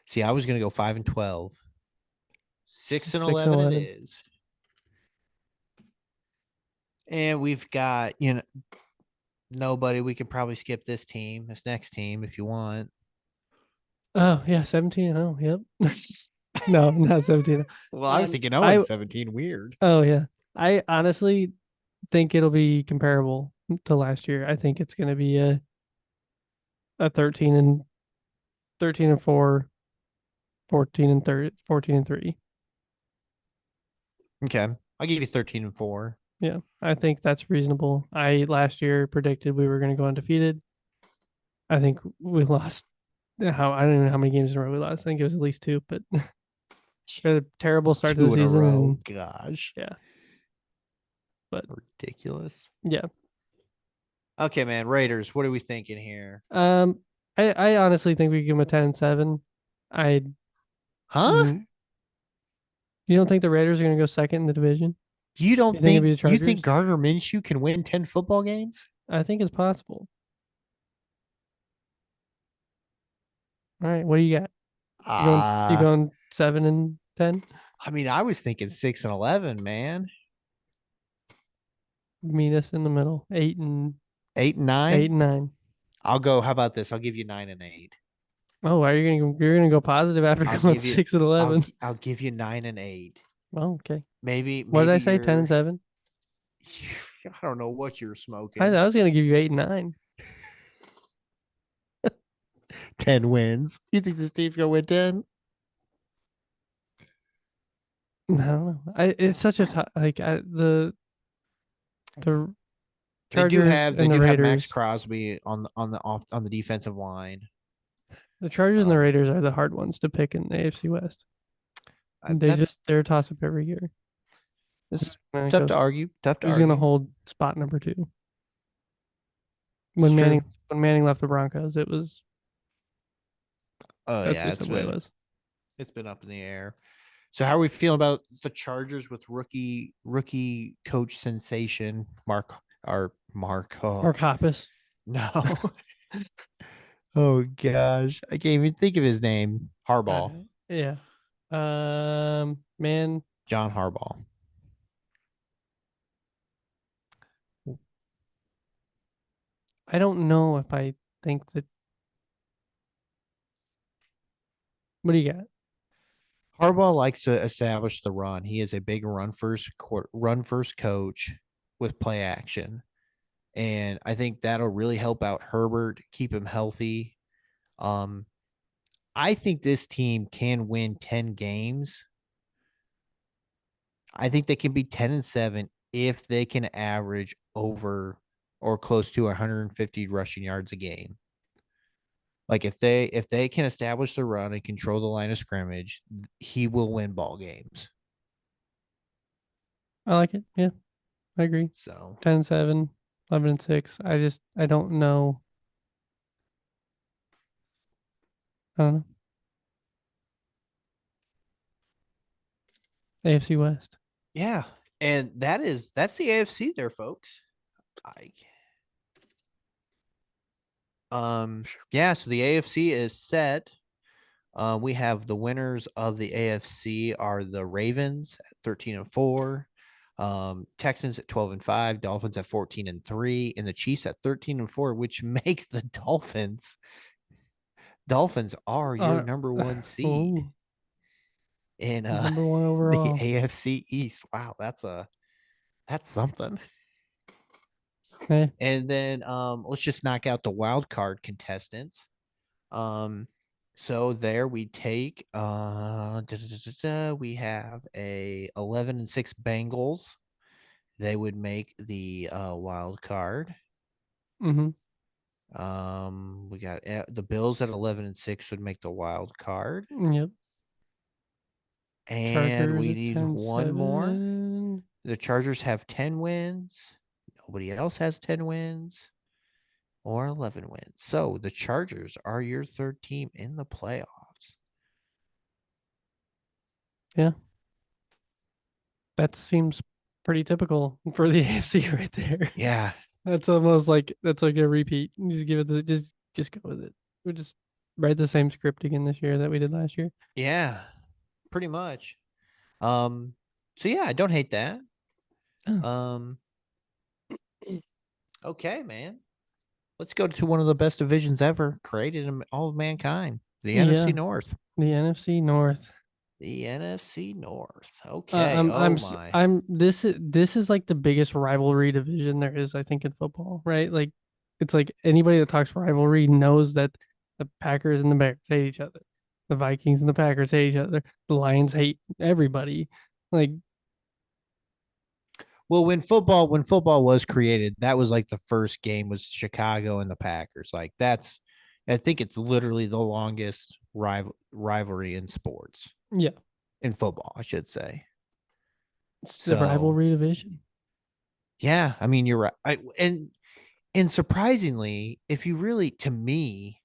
Speaker 2: See, I was going to go 5-12.
Speaker 3: 6-11.
Speaker 2: 6-11 it is. And we've got, nobody. We can probably skip this next team if you want.
Speaker 3: Oh, yeah, 17-0. Yep. No, not 17.
Speaker 2: Well, I was thinking 17. Weird.
Speaker 3: Oh, yeah. I honestly think it'll be comparable to last year. I think it's going to be a 13-4, 14-3.
Speaker 2: Okay. I'll give you 13-4.
Speaker 3: Yeah, I think that's reasonable. I last year predicted we were going to go undefeated. I think we lost. I don't even know how many games in a row we lost. I think it was at least 2, but we had a terrible start to the
Speaker 2: 2 in a
Speaker 3: season.
Speaker 2: row.
Speaker 3: And,
Speaker 2: Gosh.
Speaker 3: yeah. But
Speaker 2: ridiculous.
Speaker 3: Yeah.
Speaker 2: Okay, man. Raiders, what are we thinking here?
Speaker 3: I honestly think we give them a 10-7.
Speaker 2: Huh?
Speaker 3: You don't think the Raiders are going to go second in the division?
Speaker 2: You don't
Speaker 3: You think it'd be
Speaker 2: think
Speaker 3: the
Speaker 2: you think
Speaker 3: Chargers?
Speaker 2: Gardner Minshew can win 10 football games?
Speaker 3: I think it's possible. All right, what do you got? You going 7-10?
Speaker 2: I mean, I was thinking 6-11, man.
Speaker 3: Meet us in the middle. 8-9.
Speaker 2: 8-9. I'll go. How about this? I'll give you 9-8.
Speaker 3: Oh, are you gonna go positive after
Speaker 2: I'll
Speaker 3: going
Speaker 2: give you-
Speaker 3: 6-11?
Speaker 2: I'll give you 9-8.
Speaker 3: Oh, okay.
Speaker 2: Maybe.
Speaker 3: What did I say?
Speaker 2: you're-
Speaker 3: 10-7.
Speaker 2: I don't know what you're smoking.
Speaker 3: I was gonna give you 8-9.
Speaker 2: 10 wins. You think this team's gonna win 10?
Speaker 3: I don't know. It's such a the
Speaker 2: They
Speaker 3: Chargers
Speaker 2: do have
Speaker 3: and the
Speaker 2: Max
Speaker 3: Raiders.
Speaker 2: Crosby on the defensive line.
Speaker 3: The Chargers and the Raiders are the hard ones to pick in the AFC West. They're a toss up every year.
Speaker 2: It's
Speaker 3: And it
Speaker 2: tough
Speaker 3: goes,
Speaker 2: to argue.
Speaker 3: Who's gonna hold spot number 2? When
Speaker 2: It's true.
Speaker 3: Manning left the Broncos, it was
Speaker 2: Oh
Speaker 3: that's
Speaker 2: yeah,
Speaker 3: just the way it was.
Speaker 2: it's been up in the air. So how are we feeling about the Chargers with rookie coach sensation Mark? Oh,
Speaker 3: Mark Hoppus.
Speaker 2: no. Oh gosh, I can't even think of his name. Harbaugh.
Speaker 3: Yeah. Man,
Speaker 2: John Harbaugh.
Speaker 3: I don't know if I think that. What do you got?
Speaker 2: Harbaugh likes to establish the run. He is a big run first coach with play action. And I think that'll really help out Herbert, keep him healthy. I think this team can win 10 games. I think they can be 10-7 if they can average over or close to 150 rushing yards a game. Like if they can establish the run and control the line of scrimmage, he will win ball games.
Speaker 3: I like it. Yeah, I agree.
Speaker 2: So
Speaker 3: 10-7, 11-6. I don't know. I don't know. AFC West.
Speaker 2: yeah, and that's the AFC there, folks. Yeah, so the AFC is set. We have the winners of the AFC are the Ravens at 13-4, Texans at 12-5, Dolphins at 14-3, and the Chiefs at 13-4, which makes the Dolphins. Dolphins are your number one seed
Speaker 3: ooh,
Speaker 2: in
Speaker 3: number one
Speaker 2: the
Speaker 3: overall.
Speaker 2: AFC East. Wow, that's something.
Speaker 3: Hey,
Speaker 2: And then let's just knock out the wild card contestants. So there we take we have a 11-6 Bengals. They would make the wild card.
Speaker 3: mm-hmm.
Speaker 2: We got the Bills at 11-6 would make the wild card.
Speaker 3: Yep.
Speaker 2: And
Speaker 3: Chargers
Speaker 2: we
Speaker 3: at
Speaker 2: need
Speaker 3: 10
Speaker 2: one more.
Speaker 3: 7.
Speaker 2: The Chargers have 10 wins. Nobody else has 10 wins or 11 wins. So the Chargers are your third team in the playoffs.
Speaker 3: Yeah. That seems pretty typical for the AFC right there.
Speaker 2: Yeah.
Speaker 3: That's almost like that's like a repeat. Just give it the just go with it. We'll just write the same script again this year that we did last year.
Speaker 2: Yeah. Pretty much. So yeah, I don't hate that.
Speaker 3: Oh.
Speaker 2: Okay, man. Let's go to one of the best divisions ever created in all of mankind. The
Speaker 3: Yeah.
Speaker 2: NFC North.
Speaker 3: The NFC North.
Speaker 2: The NFC North. Okay. My.
Speaker 3: I'm this is like the biggest rivalry division there is, I think, in football, right? Like it's like anybody that talks rivalry knows that the Packers and the Bears hate each other. The Vikings and the Packers hate each other. The Lions hate everybody. Like,
Speaker 2: Well, when football was created, that was like the first game was Chicago and the Packers. Like I think it's literally the longest rivalry in sports.
Speaker 3: yeah,
Speaker 2: In football, I should say.
Speaker 3: it's the rivalry division.
Speaker 2: Yeah, I mean, you're right. And surprisingly, if you really, to me,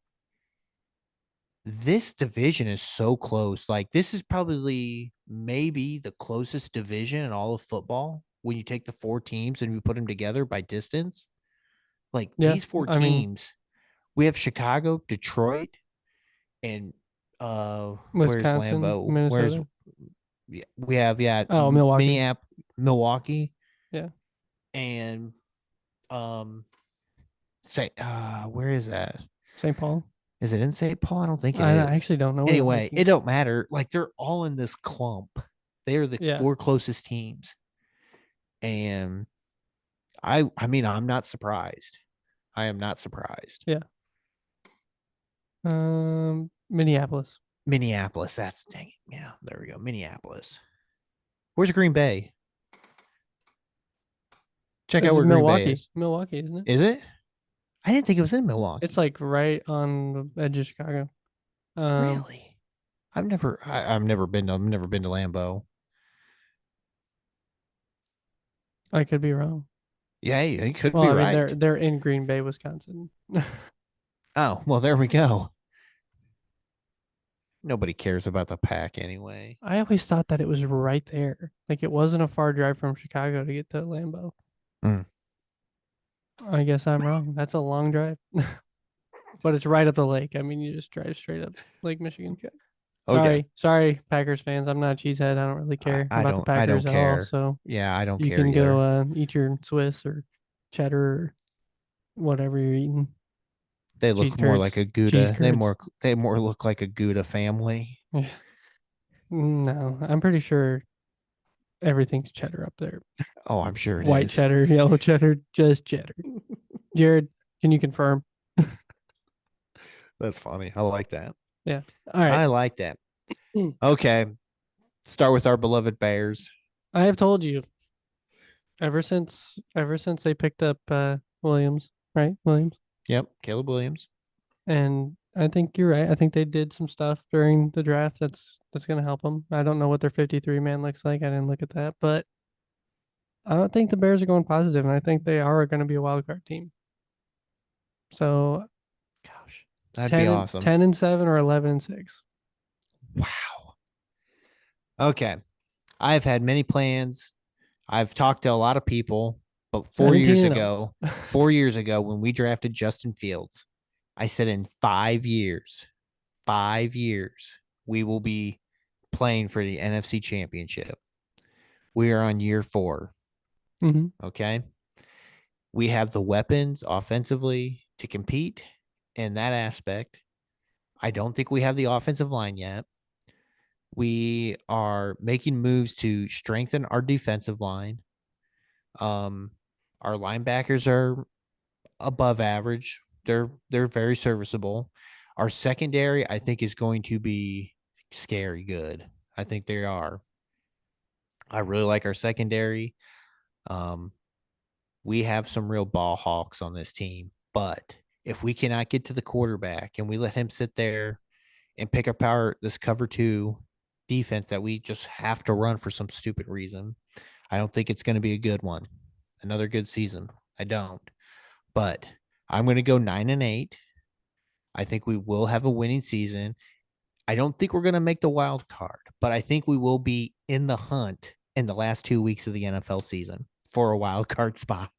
Speaker 2: this division is so close. Like this is probably maybe the closest division in all of football when you take the four teams and you put them together by distance. Like
Speaker 3: Yeah,
Speaker 2: these four
Speaker 3: I mean,
Speaker 2: teams, we have Chicago, Detroit, and where's
Speaker 3: Wisconsin,
Speaker 2: Lambeau?
Speaker 3: Minnesota.
Speaker 2: We have
Speaker 3: Milwaukee.
Speaker 2: Milwaukee.
Speaker 3: Yeah.
Speaker 2: And where is that?
Speaker 3: St. Paul.
Speaker 2: Is it in St. Paul? I don't think it is.
Speaker 3: I actually don't know.
Speaker 2: Anyway, it don't matter. Like they're all in this clump. They are the four closest teams. And I mean, I'm not surprised. I am not surprised.
Speaker 3: Yeah. Minneapolis.
Speaker 2: That's dang it. Yeah, there we go. Minneapolis. Where's Green Bay? Check out where
Speaker 3: Milwaukee.
Speaker 2: Green Bay is.
Speaker 3: Milwaukee, isn't it?
Speaker 2: Is it? I didn't think it was in Milwaukee.
Speaker 3: It's like right on the edge of Chicago.
Speaker 2: Really? I've never been to Lambeau.
Speaker 3: I could be wrong.
Speaker 2: Yeah, you could be right.
Speaker 3: They're in Green Bay, Wisconsin.
Speaker 2: Oh, well, there we go. Nobody cares about the Pack anyway.
Speaker 3: I always thought that it was right there. Like it wasn't a far drive from Chicago to get to Lambeau. I guess I'm wrong. That's a long drive. But it's right up the lake. I mean, you just drive straight up Lake Michigan.
Speaker 2: Okay.
Speaker 3: Sorry, Packers fans. I'm not a cheesehead. I don't really care about the Packers at all. So
Speaker 2: yeah, I don't care.
Speaker 3: You can go eat your Swiss or cheddar or whatever you're eating.
Speaker 2: They look more like a Gouda. They more look like a Gouda family.
Speaker 3: Yeah. No, I'm pretty sure everything's cheddar up there.
Speaker 2: Oh, I'm sure it is.
Speaker 3: White cheddar, yellow cheddar, just cheddar. Jared, can you confirm?
Speaker 2: That's funny. I like that.
Speaker 3: Yeah. All right.
Speaker 2: I like that. Okay. Start with our beloved Bears.
Speaker 3: I have told you ever since they picked up Williams, right? Williams.
Speaker 2: Yep, Caleb Williams.
Speaker 3: And I think you're right. I think they did some stuff during the draft that's going to help them. I don't know what their 53 man looks like. I didn't look at that, but I don't think the Bears are going positive, and I think they are going to be a wild card team. So,
Speaker 2: gosh, that'd be awesome.
Speaker 3: 10-7 or 11-6.
Speaker 2: Wow. Okay. I've had many plans. I've talked to a lot of people, but 4 years ago when we drafted Justin Fields, I said in 5 years, we will be playing for the NFC Championship. We are on year 4.
Speaker 3: Mhm.
Speaker 2: Okay. We have the weapons offensively to compete in that aspect. I don't think we have the offensive line yet. We are making moves to strengthen our defensive line. Our linebackers are above average. They're very serviceable. Our secondary, I think, is going to be scary good. I think they are. I really like our secondary. Um, we have some real ball hawks on this team, but if we cannot get to the quarterback and we let him sit there and pick apart this cover 2 defense that we just have to run for some stupid reason, I don't think it's going to be a good one. Another good season. I don't. But I'm going to go 9-8. I think we will have a winning season. I don't think we're going to make the wild card, but I think we will be in the hunt in the last 2 weeks of the NFL season for a wild card spot.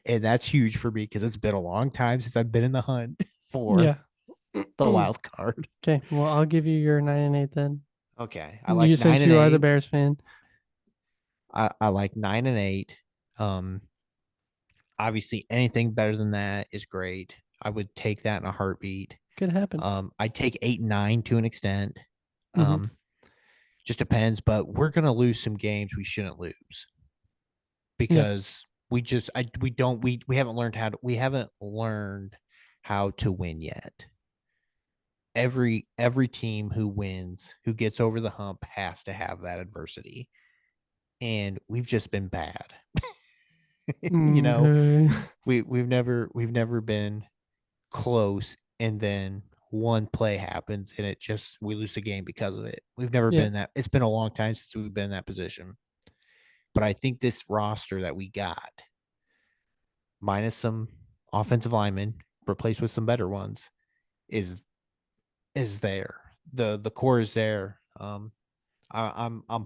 Speaker 2: And that's huge for me because it's been a long time since I've been in the hunt for
Speaker 3: Yeah.
Speaker 2: the wild card.
Speaker 3: Okay. Well, I'll give you your 9-8 then.
Speaker 2: Okay. I like 9
Speaker 3: since
Speaker 2: and
Speaker 3: you
Speaker 2: 8.
Speaker 3: are the Bears fan.
Speaker 2: I like 9-8. Obviously anything better than that is great. I would take that in a heartbeat.
Speaker 3: Could happen.
Speaker 2: I'd take 8-9 to an extent.
Speaker 3: Mhm.
Speaker 2: Just depends, but we're gonna lose some games we shouldn't lose because we haven't learned how to win yet. Every team who wins, who gets over the hump, has to have that adversity, and we've just been bad.
Speaker 3: Okay.
Speaker 2: we've never been close, and then one play happens and we lose the game because of it. We've never
Speaker 3: Yeah.
Speaker 2: been that. It's been a long time since we've been in that position. But I think this roster that we got, minus some offensive linemen, replaced with some better ones, is there. The core is there. I'm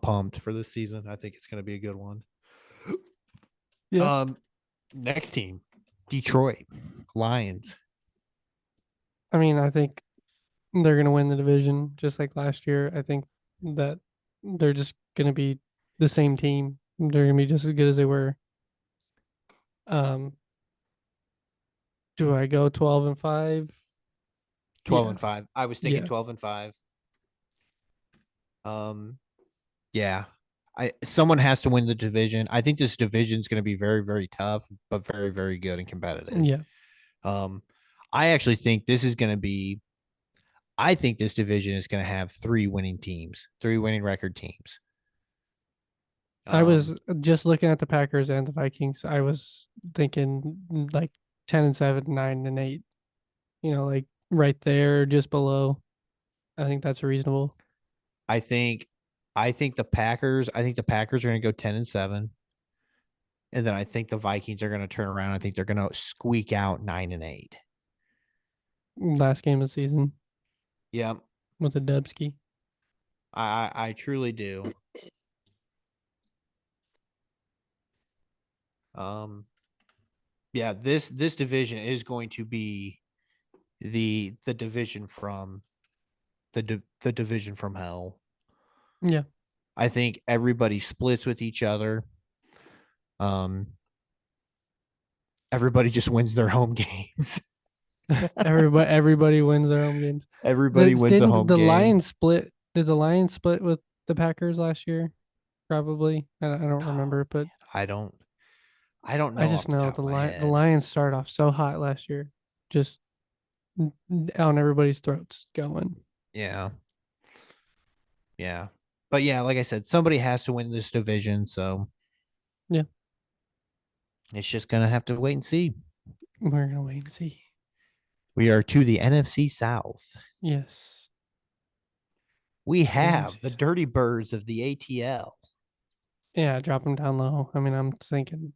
Speaker 2: pumped for this season. I think it's going to be a good one.
Speaker 3: Yeah.
Speaker 2: Next team, Detroit Lions.
Speaker 3: I mean, I think they're going to win the division just like last year. I think that they're just going to be the same team. They're going to be just as good as they were. Do I go 12-5?
Speaker 2: 12-5. I was thinking
Speaker 3: Yeah.
Speaker 2: 12-5. Yeah. Someone has to win the division. I think this division is going to be very, very tough, but very, very good and competitive.
Speaker 3: Yeah.
Speaker 2: I actually think this is going to be. I think this division is going to have 3 winning teams, 3 winning record teams.
Speaker 3: I was just looking at the Packers and the Vikings. I was thinking like 10-7, 9-8. Like right there, just below. I think that's reasonable.
Speaker 2: I think the Packers. I think the Packers are going to go 10-7, and then I think the Vikings are going to turn around. I think they're going to squeak out 9-8.
Speaker 3: Last game of the season
Speaker 2: Yep,
Speaker 3: with a Dubsky.
Speaker 2: I truly do. Yeah, this division is going to be the division from the division from hell.
Speaker 3: Yeah.
Speaker 2: I think everybody splits with each other. Everybody just wins their home games.
Speaker 3: Everybody wins their home games.
Speaker 2: Everybody wins a home
Speaker 3: the
Speaker 2: game.
Speaker 3: Lions split? Did the Lions split with the Packers last year? Probably. I don't remember, but
Speaker 2: I don't know.
Speaker 3: I just
Speaker 2: off the
Speaker 3: know
Speaker 2: top of my head.
Speaker 3: the Lions started off so hot last year, just on everybody's throats going.
Speaker 2: Yeah. But yeah, like I said, somebody has to win this division, so
Speaker 3: Yeah.
Speaker 2: it's just gonna have to wait and see.
Speaker 3: We're gonna wait and see.
Speaker 2: We are to the NFC South.
Speaker 3: Yes.
Speaker 2: We have
Speaker 3: NFC
Speaker 2: the
Speaker 3: South.
Speaker 2: Dirty Birds of the ATL.
Speaker 3: Yeah, drop them down low. I mean, I'm thinking.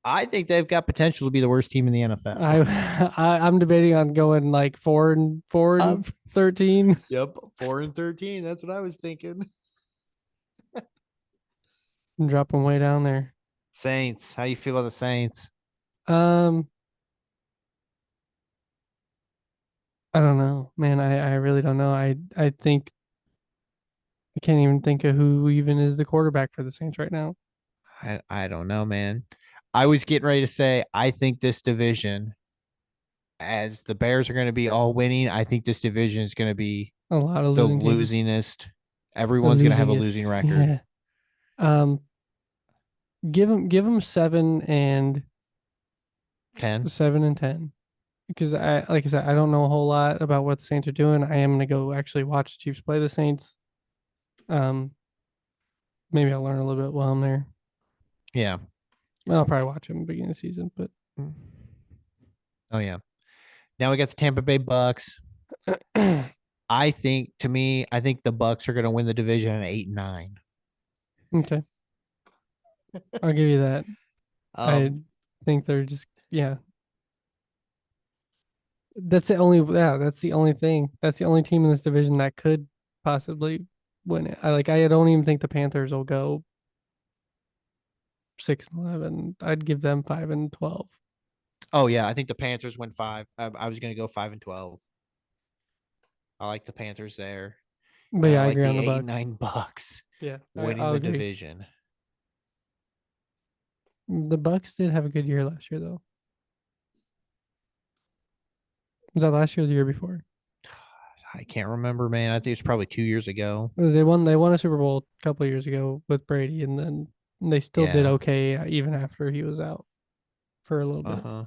Speaker 2: I think they've got potential to be the worst team in the NFL.
Speaker 3: I'm debating on going like 4-13.
Speaker 2: Yep, 4-13. That's what I was thinking.
Speaker 3: And drop them way down there.
Speaker 2: Saints. How you feel about the Saints?
Speaker 3: I don't know, man. I really don't know. I think I can't even think of who even is the quarterback for the Saints right now.
Speaker 2: I don't know, man. I was getting ready to say I think this division, as the Bears are going to be all winning, I think this division is going to be
Speaker 3: A lot of
Speaker 2: the
Speaker 3: losing teams.
Speaker 2: losingest.
Speaker 3: The
Speaker 2: Everyone's going to have a
Speaker 3: losingest.
Speaker 2: losing record.
Speaker 3: Yeah. Um, give them
Speaker 2: 10.
Speaker 3: 7-10, because I like I said, I don't know a whole lot about what the Saints are doing. I am gonna go actually watch the Chiefs play the Saints. Um, maybe I'll learn a little bit while I'm there.
Speaker 2: Yeah.
Speaker 3: I'll probably watch them beginning of the season, but
Speaker 2: Oh yeah. Now we got the Tampa Bay Bucks. I think the Bucks are going to win the division at 8-9.
Speaker 3: okay, I'll give you that. I think they're just That's the only That's the only thing. That's the only team in this division that could possibly win it. I don't even think the Panthers will go 6-11. I'd give them 5-12.
Speaker 2: Oh yeah, I think the Panthers win 5. I was going to go 5-12. I like the Panthers there.
Speaker 3: But
Speaker 2: And
Speaker 3: yeah,
Speaker 2: I
Speaker 3: I
Speaker 2: like
Speaker 3: agree
Speaker 2: the
Speaker 3: on the
Speaker 2: 8 and
Speaker 3: Bucks.
Speaker 2: 9 Bucks
Speaker 3: Yeah,
Speaker 2: winning
Speaker 3: I'll
Speaker 2: the
Speaker 3: agree.
Speaker 2: division.
Speaker 3: The Bucks did have a good year last year, though. Was that last year or the year before?
Speaker 2: I can't remember, man. I think it was probably 2 years ago.
Speaker 3: They won a Super Bowl a couple of years ago with Brady, and then they still did
Speaker 2: Yeah.
Speaker 3: okay even after he was out for a little bit.
Speaker 2: Uh-huh.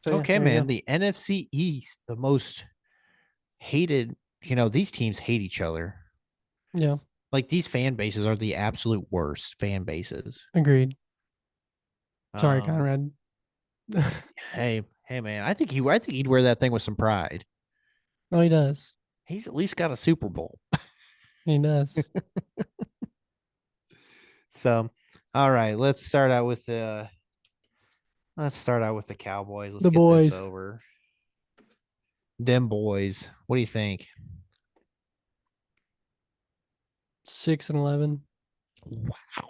Speaker 3: So,
Speaker 2: Okay,
Speaker 3: there you
Speaker 2: man.
Speaker 3: go.
Speaker 2: The NFC East, the most hated, these teams hate each other.
Speaker 3: Yeah,
Speaker 2: Like these fan bases are the absolute worst fan bases.
Speaker 3: agreed. Sorry,
Speaker 2: Um,
Speaker 3: Conrad.
Speaker 2: hey, man, I think he'd wear that thing with some pride.
Speaker 3: Oh, he does.
Speaker 2: He's at least got a Super Bowl.
Speaker 3: He does.
Speaker 2: So, all right, let's start out with the Cowboys. Let's
Speaker 3: The
Speaker 2: get this
Speaker 3: boys.
Speaker 2: over. Them boys. What do you think?
Speaker 3: 6-11.
Speaker 2: Wow.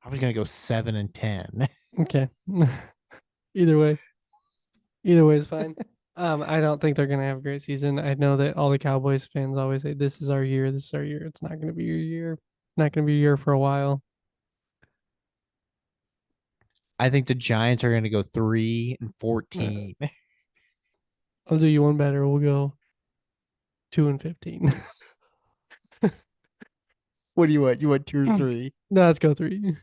Speaker 2: I was gonna go 7-10.
Speaker 3: Okay. Either way is fine. I don't think they're gonna have a great season. I know that all the Cowboys fans always say, "This is our year. This is our year." It's not gonna be your year. Not gonna be your year for a while.
Speaker 2: I think the Giants are gonna go 3-14.
Speaker 3: I'll do you one better. We'll go 2-15.
Speaker 2: What do you want? You want 2 or 3?
Speaker 3: No, let's go 3.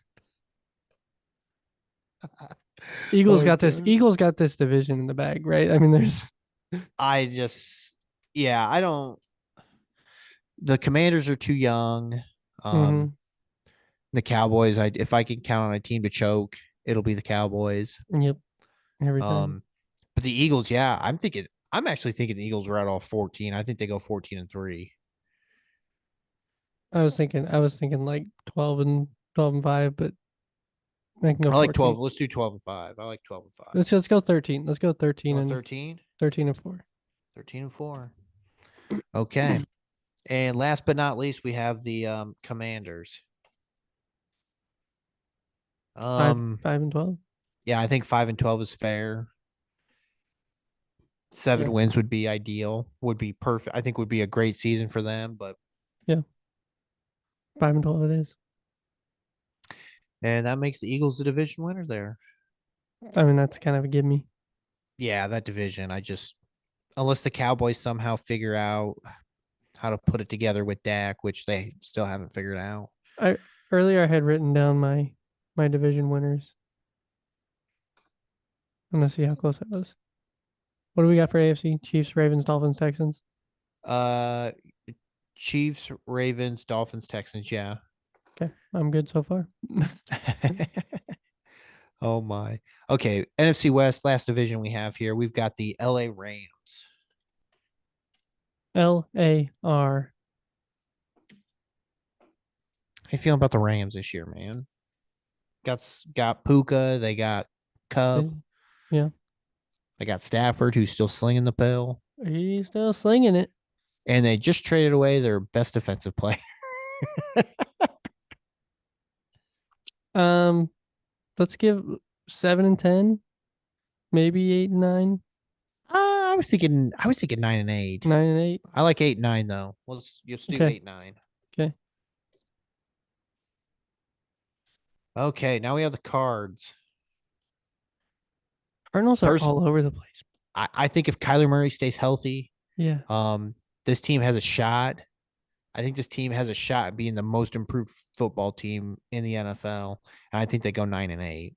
Speaker 3: Eagles got this. Eagles got this division in the bag, right? I mean, there's.
Speaker 2: I don't. The Commanders are too young.
Speaker 3: Mhm.
Speaker 2: The Cowboys, if I can count on a team to choke, it'll be the Cowboys.
Speaker 3: Yep. Every time.
Speaker 2: But the Eagles, I'm actually thinking the Eagles are at all 14. I think they go 14-3.
Speaker 3: I was thinking like 12-5, but I can go
Speaker 2: I like
Speaker 3: 14.
Speaker 2: 12. Let's do 12-5. I like 12-5.
Speaker 3: Let's go 13. Let's go 13 and
Speaker 2: 13?
Speaker 3: 13-4.
Speaker 2: 13-4. Okay. And last but not least, we have the Commanders.
Speaker 3: 5-12.
Speaker 2: Yeah, I think 5-12 is fair. 7
Speaker 3: Yeah.
Speaker 2: wins would be ideal. Would be perfect. I think would be a great season for them. But
Speaker 3: 5-12 it is.
Speaker 2: and that makes the Eagles the division winner there.
Speaker 3: I mean, that's kind of a give me.
Speaker 2: Yeah, that division. Unless the Cowboys somehow figure out how to put it together with Dak, which they still haven't figured out.
Speaker 3: Earlier I had written down my division winners. I'm gonna see how close that was. What do we got for AFC? Chiefs, Ravens, Dolphins, Texans.
Speaker 2: Chiefs, Ravens, Dolphins, Texans. Yeah.
Speaker 3: Okay, I'm good so far.
Speaker 2: Oh my. Okay, NFC West, last division we have here. We've got the LA Rams.
Speaker 3: LAR.
Speaker 2: How you feeling about the Rams this year, man? Got Puka, they got Cub.
Speaker 3: Yeah.
Speaker 2: They got Stafford, who's still slinging the pill.
Speaker 3: He's still slinging it.
Speaker 2: And they just traded away their best defensive player.
Speaker 3: Let's give 7-10, maybe 8-9.
Speaker 2: was thinking 9-8.
Speaker 3: 9-8.
Speaker 2: I like 8-9 though. Let's just do
Speaker 3: Okay.
Speaker 2: 8-9.
Speaker 3: Okay.
Speaker 2: Okay, now we have the cards.
Speaker 3: Cardinals are
Speaker 2: Pers-
Speaker 3: all over the place.
Speaker 2: I think if Kyler Murray stays healthy,
Speaker 3: Yeah.
Speaker 2: this team has a shot. I think this team has a shot at being the most improved football team in the NFL, and I think they go 9-8,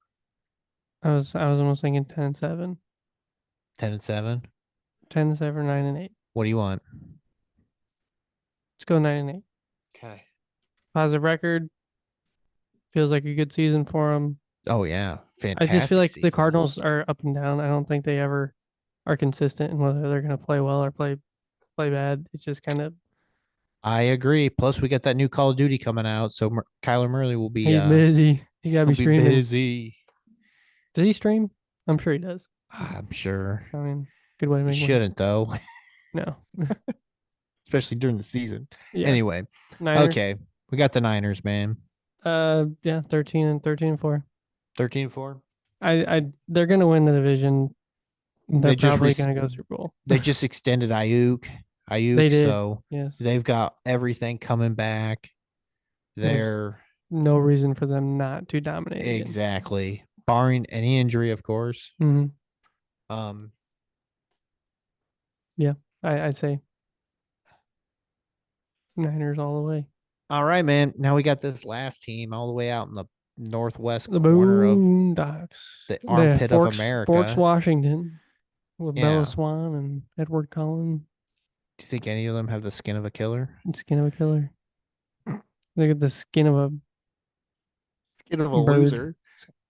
Speaker 3: I was almost thinking 10-7.
Speaker 2: 10-7.
Speaker 3: 10-7, 9-8.
Speaker 2: What do you want?
Speaker 3: Let's go 9-8.
Speaker 2: Okay.
Speaker 3: Positive record. Feels like a good season for them.
Speaker 2: Oh yeah,
Speaker 3: I
Speaker 2: fantastic.
Speaker 3: just feel like the
Speaker 2: season.
Speaker 3: Cardinals are up and down. I don't think they ever are consistent in whether they're going to play well or play bad. It's just kind of
Speaker 2: I agree. Plus, we got that new Call of Duty coming out, so Kyler Murray will be
Speaker 3: he's busy. He got to
Speaker 2: he'll
Speaker 3: be streaming.
Speaker 2: busy.
Speaker 3: Does he stream? I'm sure he does.
Speaker 2: I'm sure.
Speaker 3: I mean, good way to
Speaker 2: He
Speaker 3: make money.
Speaker 2: shouldn't though,
Speaker 3: No.
Speaker 2: especially during the season.
Speaker 3: Yeah.
Speaker 2: Anyway,
Speaker 3: Niners.
Speaker 2: okay, we got the Niners, man.
Speaker 3: Yeah, 13-4.
Speaker 2: 13-4.
Speaker 3: They're gonna win the division. They're
Speaker 2: They just
Speaker 3: probably gonna go Super Bowl.
Speaker 2: They just extended Ayuk.
Speaker 3: They did.
Speaker 2: So
Speaker 3: Yes.
Speaker 2: they've got everything coming back. They're
Speaker 3: no reason for them not to dominate.
Speaker 2: exactly, barring any injury, of course.
Speaker 3: Mm-hmm. Yeah, I'd say Niners all the way.
Speaker 2: All right, man. Now we got this last team all the way out in the northwest
Speaker 3: The
Speaker 2: corner of
Speaker 3: Boondocks.
Speaker 2: the armpit
Speaker 3: Forks,
Speaker 2: of America.
Speaker 3: Forks, Washington, with
Speaker 2: Yeah.
Speaker 3: Bella Swan and Edward Cullen.
Speaker 2: Do you think any of them have the skin of a killer?
Speaker 3: And skin of a killer. They got the skin of a
Speaker 2: Skin of
Speaker 3: bird.
Speaker 2: loser.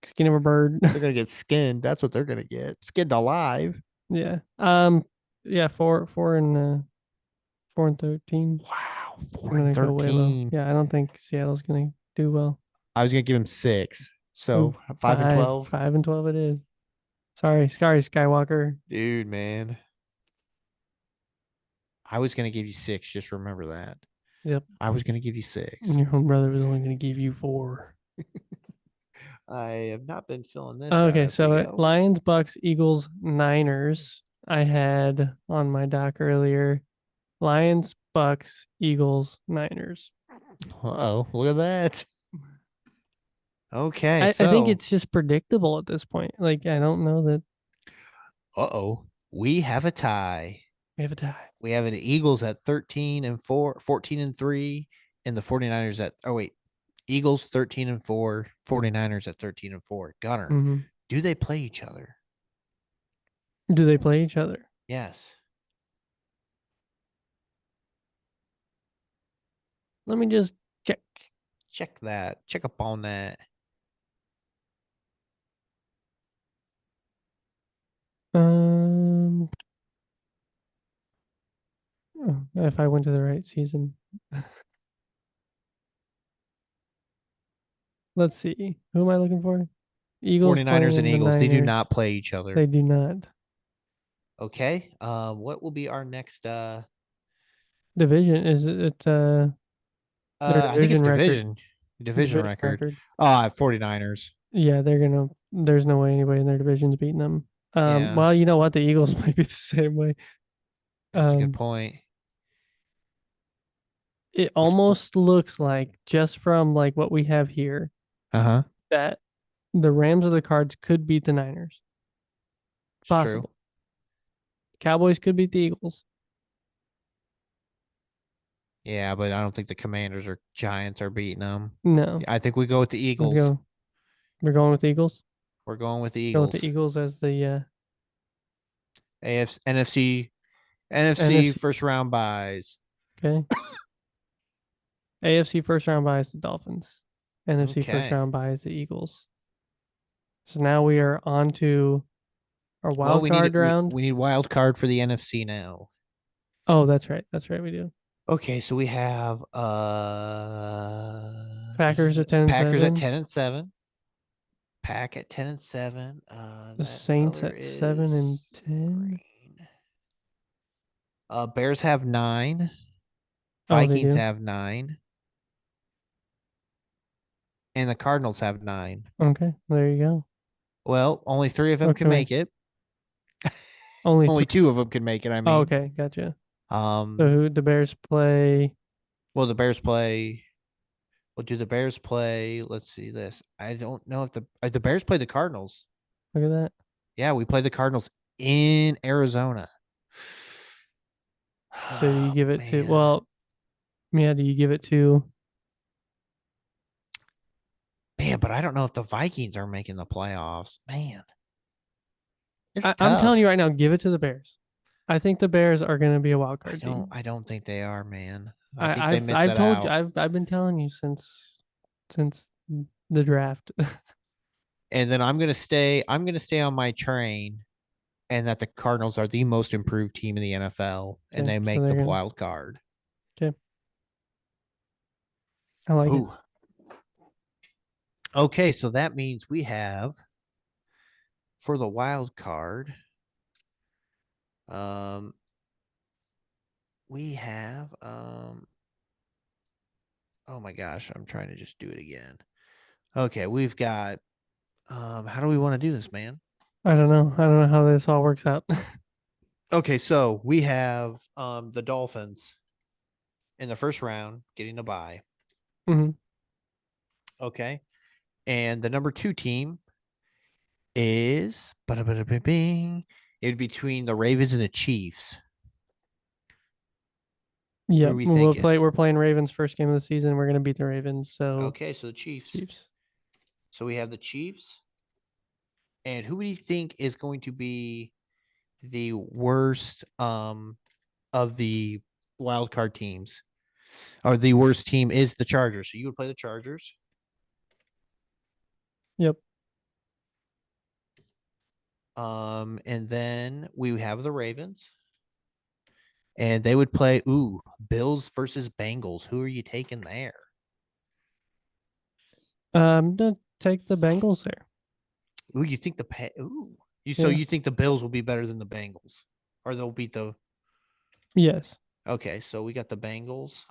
Speaker 3: Skin of a bird.
Speaker 2: They're gonna get skinned. That's what they're gonna get. Skinned alive.
Speaker 3: Yeah. Yeah. 4-13.
Speaker 2: Wow.
Speaker 3: I'm gonna go way low. Yeah, I don't think Seattle's gonna do well.
Speaker 2: I was gonna give him 6. So 5-12.
Speaker 3: 5-12 it is. Sorry, Skywalker.
Speaker 2: Dude, man. I was gonna give you 6. Just remember that.
Speaker 3: Yep.
Speaker 2: I was gonna give you 6.
Speaker 3: And your own brother was only gonna give you 4.
Speaker 2: I have not been filling this.
Speaker 3: Okay,
Speaker 2: out.
Speaker 3: so Lions, Bucks, Eagles, Niners. I had on my doc earlier. Lions, Bucks, Eagles, Niners.
Speaker 2: Oh, look at that. Okay,
Speaker 3: I think it's just predictable at this point. Like, I don't know that
Speaker 2: we have a tie.
Speaker 3: we have a tie.
Speaker 2: We have the Eagles at 13-4, 14-3, and the 49ers at Eagles 13-4, 49ers at 13-4. Gunner,
Speaker 3: Mm-hmm.
Speaker 2: do they play each other?
Speaker 3: Do they play each other?
Speaker 2: Yes.
Speaker 3: Let me just check.
Speaker 2: Check that. Check up on that.
Speaker 3: If I went to the right season. Let's see. Who am I looking for? Eagles,
Speaker 2: 49ers and
Speaker 3: playing the
Speaker 2: Eagles, they do
Speaker 3: Niners.
Speaker 2: not play each other.
Speaker 3: They do not.
Speaker 2: Okay. What will be our next
Speaker 3: Division is it their
Speaker 2: I think it's
Speaker 3: division record.
Speaker 2: division record. 49ers.
Speaker 3: Yeah, there's no way anybody in their division's beating them.
Speaker 2: Yeah.
Speaker 3: Well, you know what? The Eagles might be the same way.
Speaker 2: That's a good point.
Speaker 3: It almost looks like, just from like what we have here, that the Rams or the Cards could beat the Niners.
Speaker 2: It's
Speaker 3: Possible.
Speaker 2: true.
Speaker 3: Cowboys could beat the Eagles.
Speaker 2: Yeah, but I don't think the Commanders or Giants are beating them.
Speaker 3: No.
Speaker 2: I think we go with the Eagles.
Speaker 3: We're going with the Eagles.
Speaker 2: We're going with the
Speaker 3: Go
Speaker 2: Eagles.
Speaker 3: with the Eagles as the
Speaker 2: NFC first round buys.
Speaker 3: Okay. AFC first round buys the Dolphins. NFC first
Speaker 2: Okay.
Speaker 3: round buys the Eagles. So now we are on to our wild card round.
Speaker 2: We need wild card for the NFC now.
Speaker 3: Oh, that's right. That's right. We do.
Speaker 2: Okay, so we have
Speaker 3: Packers at 10-7.
Speaker 2: Packers at 10-7. Pack at 10-7.
Speaker 3: The Saints at 7-10.
Speaker 2: Bears have 9.
Speaker 3: Oh, they
Speaker 2: Vikings
Speaker 3: do?
Speaker 2: have 9. And the Cardinals have 9.
Speaker 3: Okay, there you go.
Speaker 2: Well, only 3 of them can
Speaker 3: Okay.
Speaker 2: make it. Only two of them can make it. I mean,
Speaker 3: Oh, okay, gotcha. So
Speaker 2: um,
Speaker 3: who the Bears play?
Speaker 2: well, the Bears play. Well, do the Bears play? Let's see this. I don't know if the Bears play the Cardinals.
Speaker 3: Look at that.
Speaker 2: Yeah, we play the Cardinals in Arizona.
Speaker 3: So do you
Speaker 2: Oh,
Speaker 3: give it to?
Speaker 2: man.
Speaker 3: Well, yeah. Do you give it to?
Speaker 2: Man, but I don't know if the Vikings are making the playoffs. Man, it's
Speaker 3: I'm
Speaker 2: tough.
Speaker 3: telling you right now, give it to the Bears. I think the Bears are going to be a wild card team.
Speaker 2: I don't think they are, man. I think they
Speaker 3: I've
Speaker 2: miss
Speaker 3: I've
Speaker 2: that
Speaker 3: told you
Speaker 2: out.
Speaker 3: I've been telling you since the draft.
Speaker 2: And then I'm gonna stay on my train, and that the Cardinals are the most improved team in the NFL, and
Speaker 3: Okay,
Speaker 2: they
Speaker 3: so
Speaker 2: make
Speaker 3: they're
Speaker 2: the
Speaker 3: gonna.
Speaker 2: wild card.
Speaker 3: Okay, I like it.
Speaker 2: Ooh. Okay, so that means we have for the wild card. We have oh my gosh, I'm trying to just do it again. Okay, we've got how do we want to do this, man?
Speaker 3: I don't know. I don't know how this all works out.
Speaker 2: Okay, so we have the Dolphins in the first round getting a bye.
Speaker 3: Mhm.
Speaker 2: Okay. And the number 2 team is it would be between the Ravens and the Chiefs. Who
Speaker 3: Yep,
Speaker 2: are we thinking?
Speaker 3: We're playing Ravens first game of the season. We're gonna beat the Ravens. So
Speaker 2: Okay, so the Chiefs.
Speaker 3: Chiefs.
Speaker 2: So we have the Chiefs. And who do you think is going to be the worst of the wild card teams? Or the worst team is the Chargers. So you would play the Chargers.
Speaker 3: Yep.
Speaker 2: And then we have the Ravens. And they would play Bills versus Bengals. Who are you taking there?
Speaker 3: To take the Bengals there.
Speaker 2: Ooh, you think so
Speaker 3: Yeah.
Speaker 2: you think the Bills will be better than the Bengals, or they'll beat the?
Speaker 3: Yes.
Speaker 2: Okay, so we got the Bengals.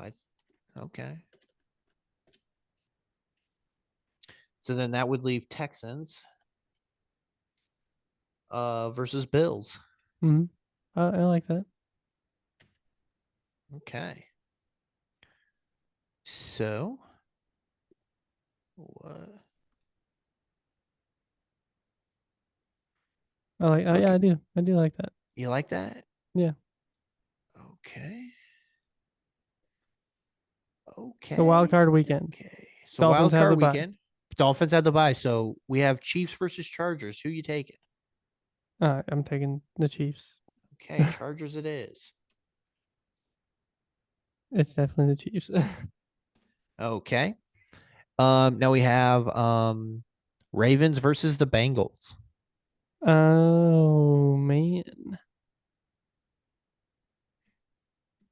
Speaker 2: Okay. So then that would leave Texans versus Bills.
Speaker 3: Hmm. I like that.
Speaker 2: Okay. So what?
Speaker 3: Yeah, I do. I do like that.
Speaker 2: You like that?
Speaker 3: Yeah.
Speaker 2: Okay. Okay.
Speaker 3: The wild card weekend.
Speaker 2: Okay. So
Speaker 3: Dolphins
Speaker 2: wild
Speaker 3: have
Speaker 2: card
Speaker 3: the bye.
Speaker 2: weekend. Dolphins had the bye. So we have Chiefs versus Chargers. Who you taking?
Speaker 3: I'm taking the Chiefs.
Speaker 2: Okay, Chargers it is.
Speaker 3: It's definitely the Chiefs.
Speaker 2: Okay. Now we have Ravens versus the Bengals.
Speaker 3: Oh man.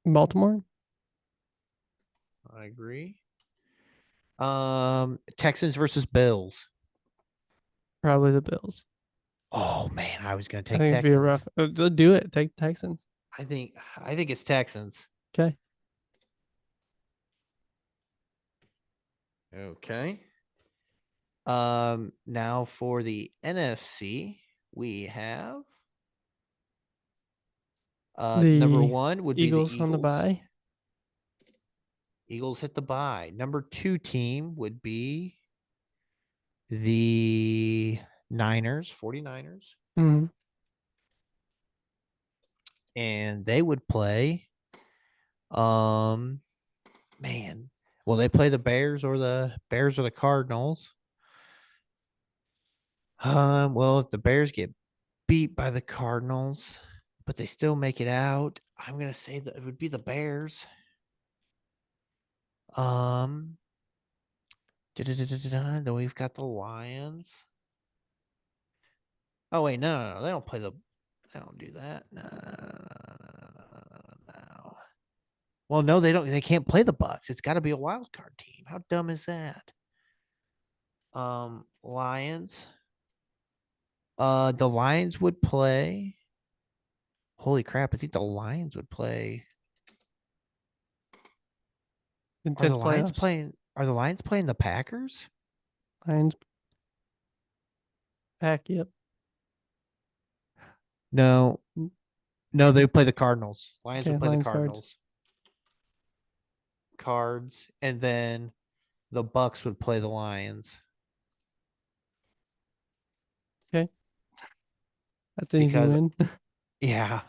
Speaker 3: Baltimore?
Speaker 2: I agree. Texans versus Bills.
Speaker 3: Probably the Bills.
Speaker 2: Oh man, I was gonna
Speaker 3: I
Speaker 2: take
Speaker 3: think
Speaker 2: Texans.
Speaker 3: it'd be a rough. Do it. Take Texans.
Speaker 2: I think it's Texans.
Speaker 3: Okay.
Speaker 2: Okay. Now for the NFC, we have number
Speaker 3: The
Speaker 2: 1 would
Speaker 3: Eagles
Speaker 2: be the Eagles
Speaker 3: on the bye.
Speaker 2: Eagles hit the bye. Number 2 team would be the 49ers.
Speaker 3: Mm-hmm.
Speaker 2: And they would play man. Will they play the Bears or the Cardinals? Well, if the Bears get beat by the Cardinals, but they still make it out, I'm gonna say that it would be the Bears. Then we've got the Lions. Oh wait, no, they don't play the. They don't do that. No. Well, no, they don't. They can't play the Bucks. It's got to be a wild card team. How dumb is that? Lions. The Lions would play. Holy crap! I think the Lions would play. Are the
Speaker 3: Intense
Speaker 2: Lions
Speaker 3: playoffs.
Speaker 2: playing? Are the Lions playing the Packers?
Speaker 3: Lions. Pack. Yep.
Speaker 2: No. No, they play the Cardinals. Lions
Speaker 3: Okay,
Speaker 2: would play
Speaker 3: Lions,
Speaker 2: the
Speaker 3: Cards.
Speaker 2: Cardinals. Cards, and then the Bucks would play the Lions
Speaker 3: Okay. That's an easy
Speaker 2: because
Speaker 3: win.
Speaker 2: yeah.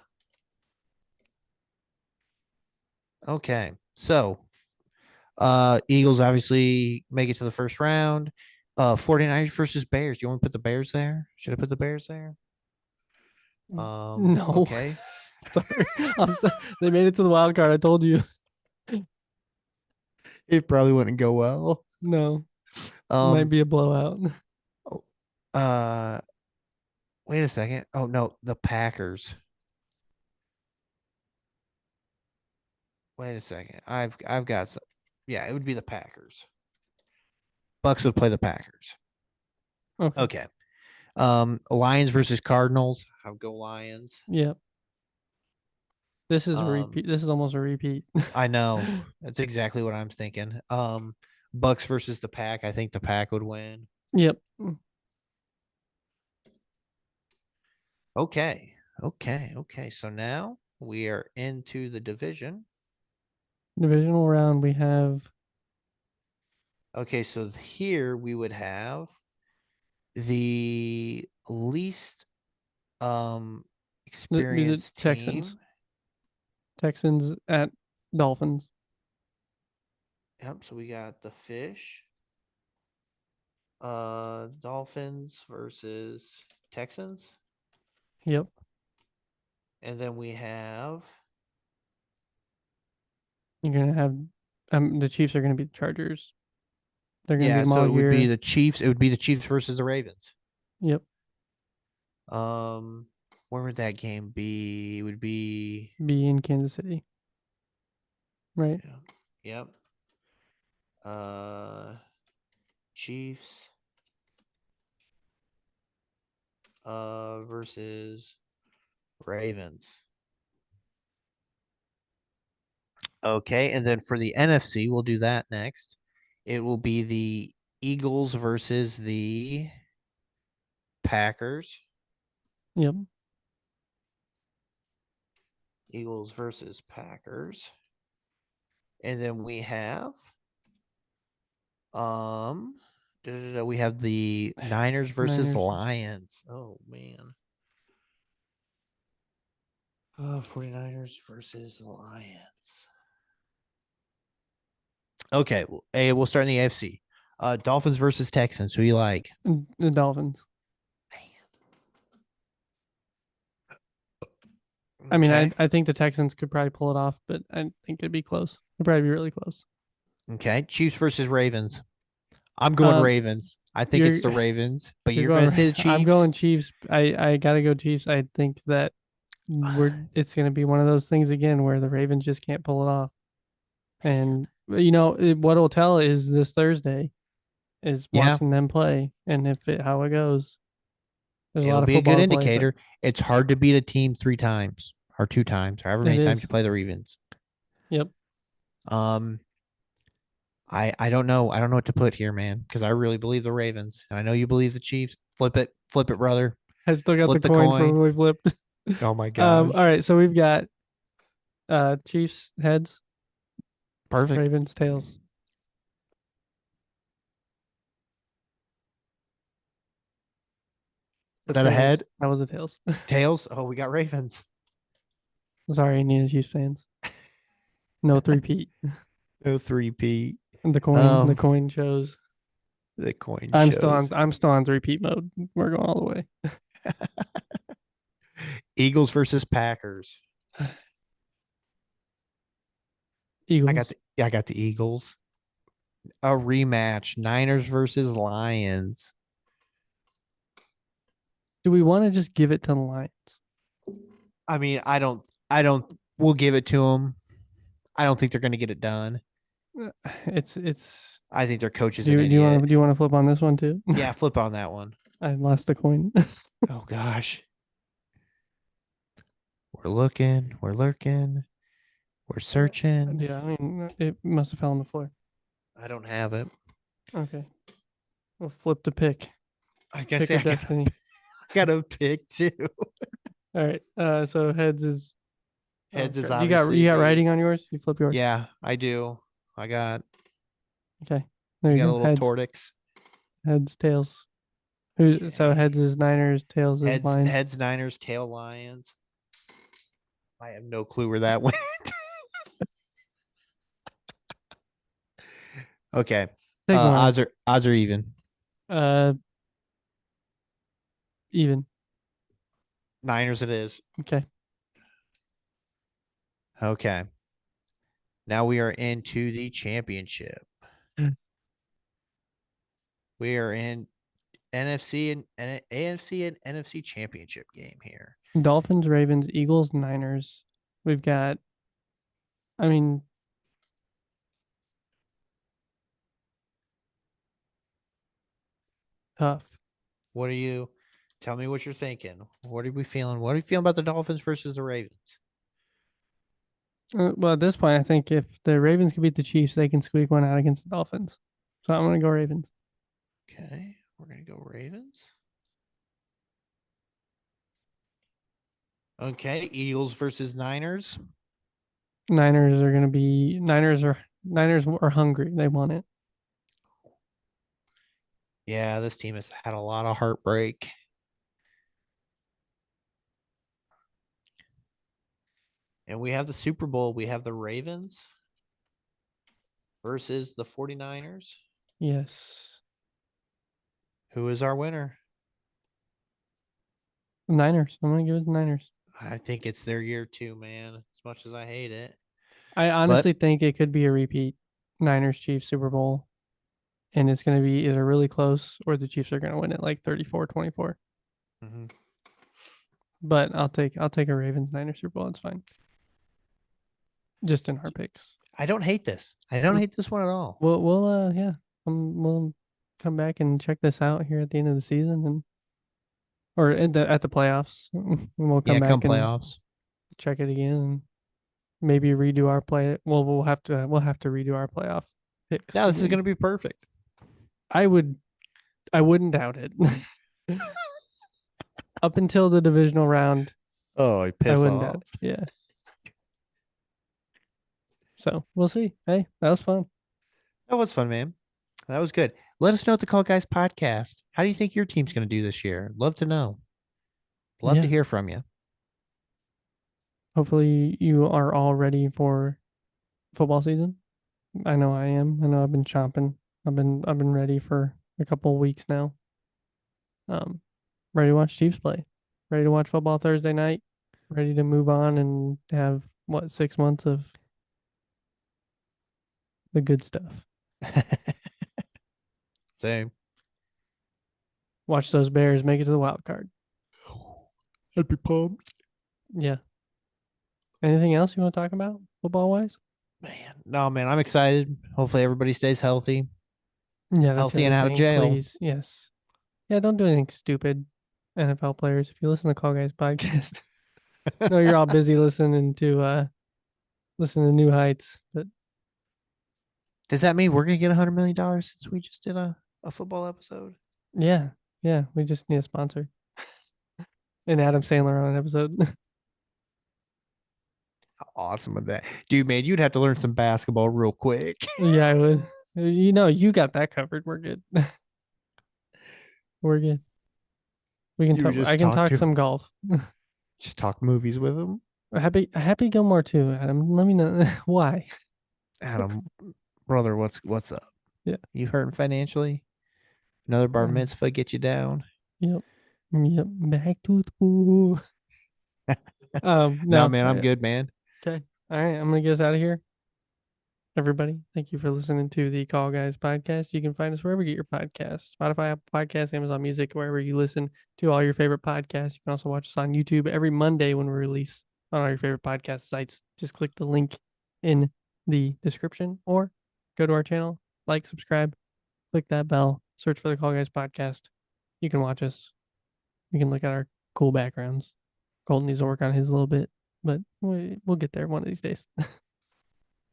Speaker 2: Okay. So, Eagles obviously make it to the first round. 49ers versus Bears. Do you want to put the Bears there? Should I put the Bears there?
Speaker 3: No.
Speaker 2: Okay.
Speaker 3: Sorry. They made it to the wild card. I told you.
Speaker 2: It probably wouldn't go well.
Speaker 3: No. It might be a blowout.
Speaker 2: Uh wait a second. Oh no, the Packers. Wait a second. I've got some. Yeah, it would be the Packers. Bucks would play the Packers.
Speaker 3: Okay.
Speaker 2: Okay. Lions versus Cardinals. I'll go Lions.
Speaker 3: Yep. This is a repeat. This is almost a repeat.
Speaker 2: I know. That's exactly what I'm thinking. Bucks versus the Pack. I think the Pack would win.
Speaker 3: Yep.
Speaker 2: Okay. So now we are into the division.
Speaker 3: Divisional round. We have
Speaker 2: Okay, so here we would have the least experienced team.
Speaker 3: Texans. Texans at Dolphins.
Speaker 2: Yep, so we got the Fish. Dolphins versus Texans.
Speaker 3: Yep.
Speaker 2: And then we have
Speaker 3: You're gonna have the Chiefs are gonna be the Chargers. They're gonna beat them
Speaker 2: so
Speaker 3: all
Speaker 2: it would
Speaker 3: year.
Speaker 2: be the Chiefs. It would be the Chiefs versus the Ravens.
Speaker 3: Yep.
Speaker 2: Where would that game be? It would be
Speaker 3: in Kansas City. Right.
Speaker 2: Yep. Chiefs versus Ravens. Okay, and then for the NFC, we'll do that next. It will be the Eagles versus the Packers.
Speaker 3: Yep.
Speaker 2: Eagles versus Packers. And then we have we have the Niners versus Lions. Oh man. 49ers versus Lions. Okay, we'll start in the AFC. Dolphins versus Texans. Who you like?
Speaker 3: The Dolphins. I mean, I think the Texans could probably pull it off, but I think it'd be close. It'd probably be really close.
Speaker 2: Okay, Chiefs versus Ravens. I'm going Ravens. I think it's the Ravens, but you're going to say the Chiefs.
Speaker 3: I'm going Chiefs. I gotta go Chiefs. I think that it's going to be one of those things again where the Ravens just can't pull it off. And what it'll tell is this Thursday is watching them play, and how it goes.
Speaker 2: It'll be a good indicator. It's hard to beat a team 3 times or 2 times, however many times you play the Ravens.
Speaker 3: Yep.
Speaker 2: I don't know. I don't know what to put here, man, because I really believe the Ravens. And I know you believe the Chiefs. Flip it, brother.
Speaker 3: I still got the coin from when we flipped.
Speaker 2: Oh my gosh.
Speaker 3: All right, so we've got Chiefs heads.
Speaker 2: Perfect.
Speaker 3: Ravens tails.
Speaker 2: Is that a head?
Speaker 3: That was a tails.
Speaker 2: Tails? Oh, we got Ravens.
Speaker 3: Sorry, Indiana Chiefs fans. No 3-peat.
Speaker 2: No 3-peat.
Speaker 3: The coin. The coin shows.
Speaker 2: The coin.
Speaker 3: I'm still on 3-peat mode. We're going all the way.
Speaker 2: Eagles versus Packers.
Speaker 3: Eagles.
Speaker 2: I got the Eagles. A rematch. Niners versus Lions.
Speaker 3: Do we want to just give it to the Lions?
Speaker 2: I mean, I don't. We'll give it to them. I don't think they're going to get it done.
Speaker 3: It's.
Speaker 2: I think their coach is
Speaker 3: do you want to flip on this one too?
Speaker 2: Yeah, flip on that one.
Speaker 3: I lost the coin.
Speaker 2: Oh gosh. We're looking. We're lurking. We're searching.
Speaker 3: Yeah, I mean, it must have fell on the floor.
Speaker 2: I don't have it.
Speaker 3: Okay. We'll flip the pick.
Speaker 2: I guess
Speaker 3: pick of destiny.
Speaker 2: I got a pick too.
Speaker 3: All right. So heads is
Speaker 1: Heads is
Speaker 3: You got
Speaker 1: obviously
Speaker 3: writing on yours? You flip yours.
Speaker 1: Yeah, I do. I got
Speaker 3: Okay. There you
Speaker 1: got a
Speaker 3: go.
Speaker 1: little
Speaker 3: Heads,
Speaker 1: Tortix.
Speaker 3: heads, tails. So
Speaker 1: Okay.
Speaker 3: heads is Niners, tails is Lions.
Speaker 1: Heads Niners, tail Lions. I have no clue where that went. Okay.
Speaker 3: Take one.
Speaker 1: Odds are even.
Speaker 3: Even.
Speaker 1: Niners it is.
Speaker 3: Okay.
Speaker 1: Okay. Now we are into the championship. We are in NFC and AFC and NFC championship game here.
Speaker 3: Dolphins, Ravens, Eagles, Niners. We've got, I mean, tough.
Speaker 1: Tell me what you're thinking. What are we feeling? What are you feeling about the Dolphins versus the Ravens?
Speaker 3: Well, at this point, I think if the Ravens can beat the Chiefs, they can squeak one out against the Dolphins. So I'm going to go Ravens.
Speaker 1: Okay. We're going to go Ravens. Okay. Eagles versus Niners.
Speaker 3: Niners are hungry. They want it.
Speaker 1: Yeah, this team has had a lot of heartbreak. And we have the Super Bowl. We have the Ravens versus the 49ers.
Speaker 3: Yes.
Speaker 1: Who is our winner?
Speaker 3: The Niners. I'm going to give it the Niners.
Speaker 1: I think it's their year too, man. As much as I hate it.
Speaker 3: I honestly think it could be a repeat Niners Chiefs Super Bowl. And it's going to be either really close or the Chiefs are going to win it like 34-24.
Speaker 1: Mm-hmm.
Speaker 3: But I'll take a Ravens Niners Super Bowl. It's fine. Just in our picks.
Speaker 1: I don't hate this. I don't hate this one at all.
Speaker 3: We'll come back and check this out here at the end of the season or at the playoffs. And we'll come back and
Speaker 1: playoffs.
Speaker 3: check it again and maybe redo our play. Well, we'll have to redo our playoff picks.
Speaker 1: Yeah, this is going to be perfect.
Speaker 3: I wouldn't doubt it. Up until the divisional round.
Speaker 1: Oh, I
Speaker 3: wouldn't doubt it. Yeah. So we'll see. Hey, that was fun.
Speaker 1: That was fun, man. That was good. Let us know at the Call Guys podcast. How do you think your team's going to do this year? Love to know. Love to hear from you.
Speaker 3: Hopefully you are all ready for football season. I know I am. I know I've been chomping. I've been ready for a couple of weeks now. Ready to watch Chiefs play. Ready to watch football Thursday night. Ready to move on and have 6 months of the good stuff.
Speaker 1: Same.
Speaker 3: Watch those Bears make it to the wild card.
Speaker 1: I'd be pumped.
Speaker 3: Yeah. Anything else you want to talk about football wise?
Speaker 1: Man, I'm excited. Hopefully everybody stays healthy.
Speaker 3: Yeah,
Speaker 1: healthy and out of jail.
Speaker 3: Please. Yes. Yeah, don't do anything stupid, NFL players. If you listen to Call Guys podcast, I know you're all busy listening to New Heights, but
Speaker 1: does that mean we're gonna get $100 million since we just did a football episode?
Speaker 3: Yeah, we just need a sponsor. And Adam Sandler on an episode.
Speaker 1: How awesome would that, dude? Man, you'd have to learn some basketball real quick.
Speaker 3: Yeah, I would. You got that covered. We're good. We're good. We can talk. I can talk some golf.
Speaker 1: Just talk movies with him.
Speaker 3: Happy Gilmore too, Adam. Let me know why.
Speaker 1: Adam, brother, what's up?
Speaker 3: Yeah,
Speaker 1: you hurting financially? Another bar mitzvah get you down?
Speaker 3: Yep. Back to school.
Speaker 1: No, man, I'm good, man.
Speaker 3: Okay. All right, I'm gonna get us out of here. Everybody, thank you for listening to the Call Guys podcast. You can find us wherever you get your podcasts. Spotify, Apple Podcasts, Amazon Music, wherever you listen to all your favorite podcasts. You can also watch us on YouTube every Monday when we release on all your favorite podcast sites. Just click the link in the description or go to our channel, like, subscribe, click that bell, search for the Call Guys podcast. You can watch us. You can look at our cool backgrounds. Colton needs to work on his a little bit, but we'll get there one of these days.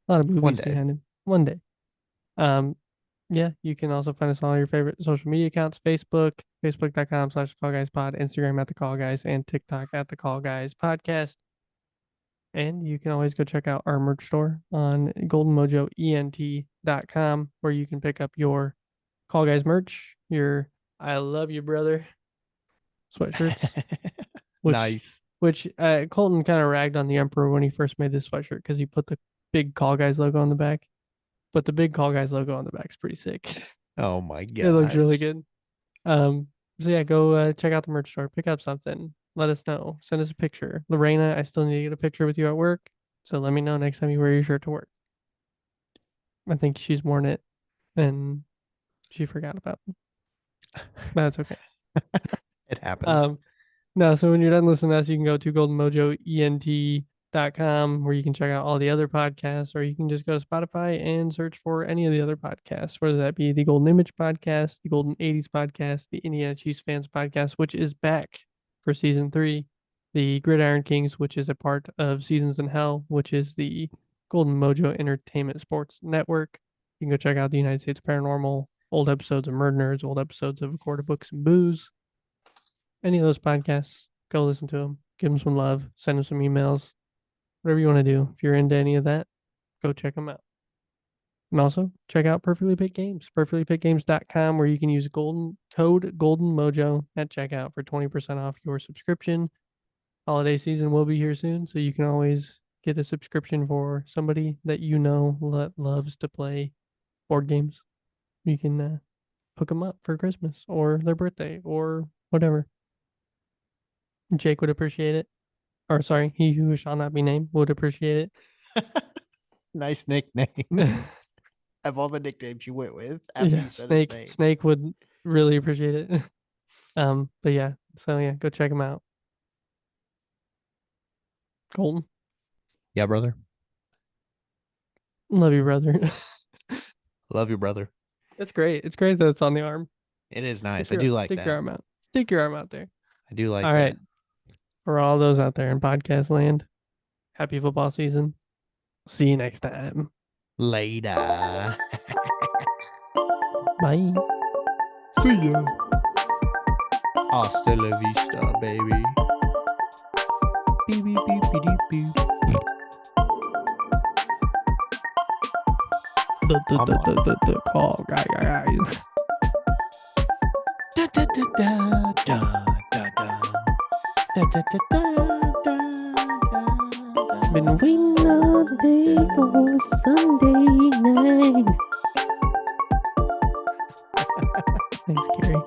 Speaker 3: A lot of movies behind him. One day. Yeah, you can also find us on all your favorite social media accounts: Facebook, facebook.com/callguyspod, Instagram at the Call Guys, and TikTok at the Call Guys Podcast. And you can always go check out our merch store on goldenmojoent.com, where you can pick up your Call Guys merch, your I Love You Brother sweatshirts.
Speaker 2: Nice.
Speaker 3: Which Colton kind of ragged on the Emperor when he first made this sweatshirt because he put the big Call Guys logo on the back. But the big Call Guys logo on the back is pretty sick.
Speaker 2: Oh my god.
Speaker 3: It looks really good. So yeah, go check out the merch store, pick up something. Let us know. Send us a picture. Lorena, I still need to get a picture with you at work. So let me know next time you wear your shirt to work. I think she's worn it and she forgot about it. But that's okay.
Speaker 2: It happens.
Speaker 3: No, so when you're done listening to us, you can go to goldenmojoent.com where you can check out all the other podcasts, or you can just go to Spotify and search for any of the other podcasts, whether that be the Golden Image podcast, the Golden 80s podcast, the Indiana Chiefs fans podcast, which is back for season 3, the Gridiron Kings, which is a part of Seasons in Hell, which is the Golden Mojo Entertainment Sports Network. You can go check out the United States Paranormal, old episodes of Murdnerds, old episodes of A Quart of Books and Booze. Any of those podcasts, go listen to them. Give them some love. Send them some emails. Whatever you want to do. If you're into any of that, go check them out. And also, check out Perfectly Picked Games. PerfectlyPickedGames.com, where you can use code GoldenMojo at checkout for 20% off your subscription. Holiday season will be here soon, so you can always get a subscription for somebody that you know loves to play board games. You can hook them up for Christmas or their birthday or whatever. Jake would appreciate it. Or sorry, he who shall not be named would appreciate it.
Speaker 2: Nice nickname. Of all the nicknames you went with after you said his name.
Speaker 3: Snake would really appreciate it. But yeah, so yeah, go check him out. Colton.
Speaker 2: Yeah, brother.
Speaker 3: Love you, brother.
Speaker 2: Love you, brother.
Speaker 3: It's great. It's great that it's on the arm.
Speaker 2: It is nice. I do like that.
Speaker 3: Stick your arm out. Stick your arm out there.
Speaker 2: I do like
Speaker 3: all
Speaker 2: that.
Speaker 3: Right. For all those out there in podcast land, happy football season. See you next time.
Speaker 2: Later.
Speaker 3: Bye.
Speaker 2: See ya. Hasta la vista, baby. Beep, beep, beep, beep, beep.
Speaker 3: The call guys.
Speaker 2: Da, da, da, da, da, da, da. Da, da, da, da, da, da.
Speaker 3: Been waiting all day for Sunday night. Thanks, Carrie.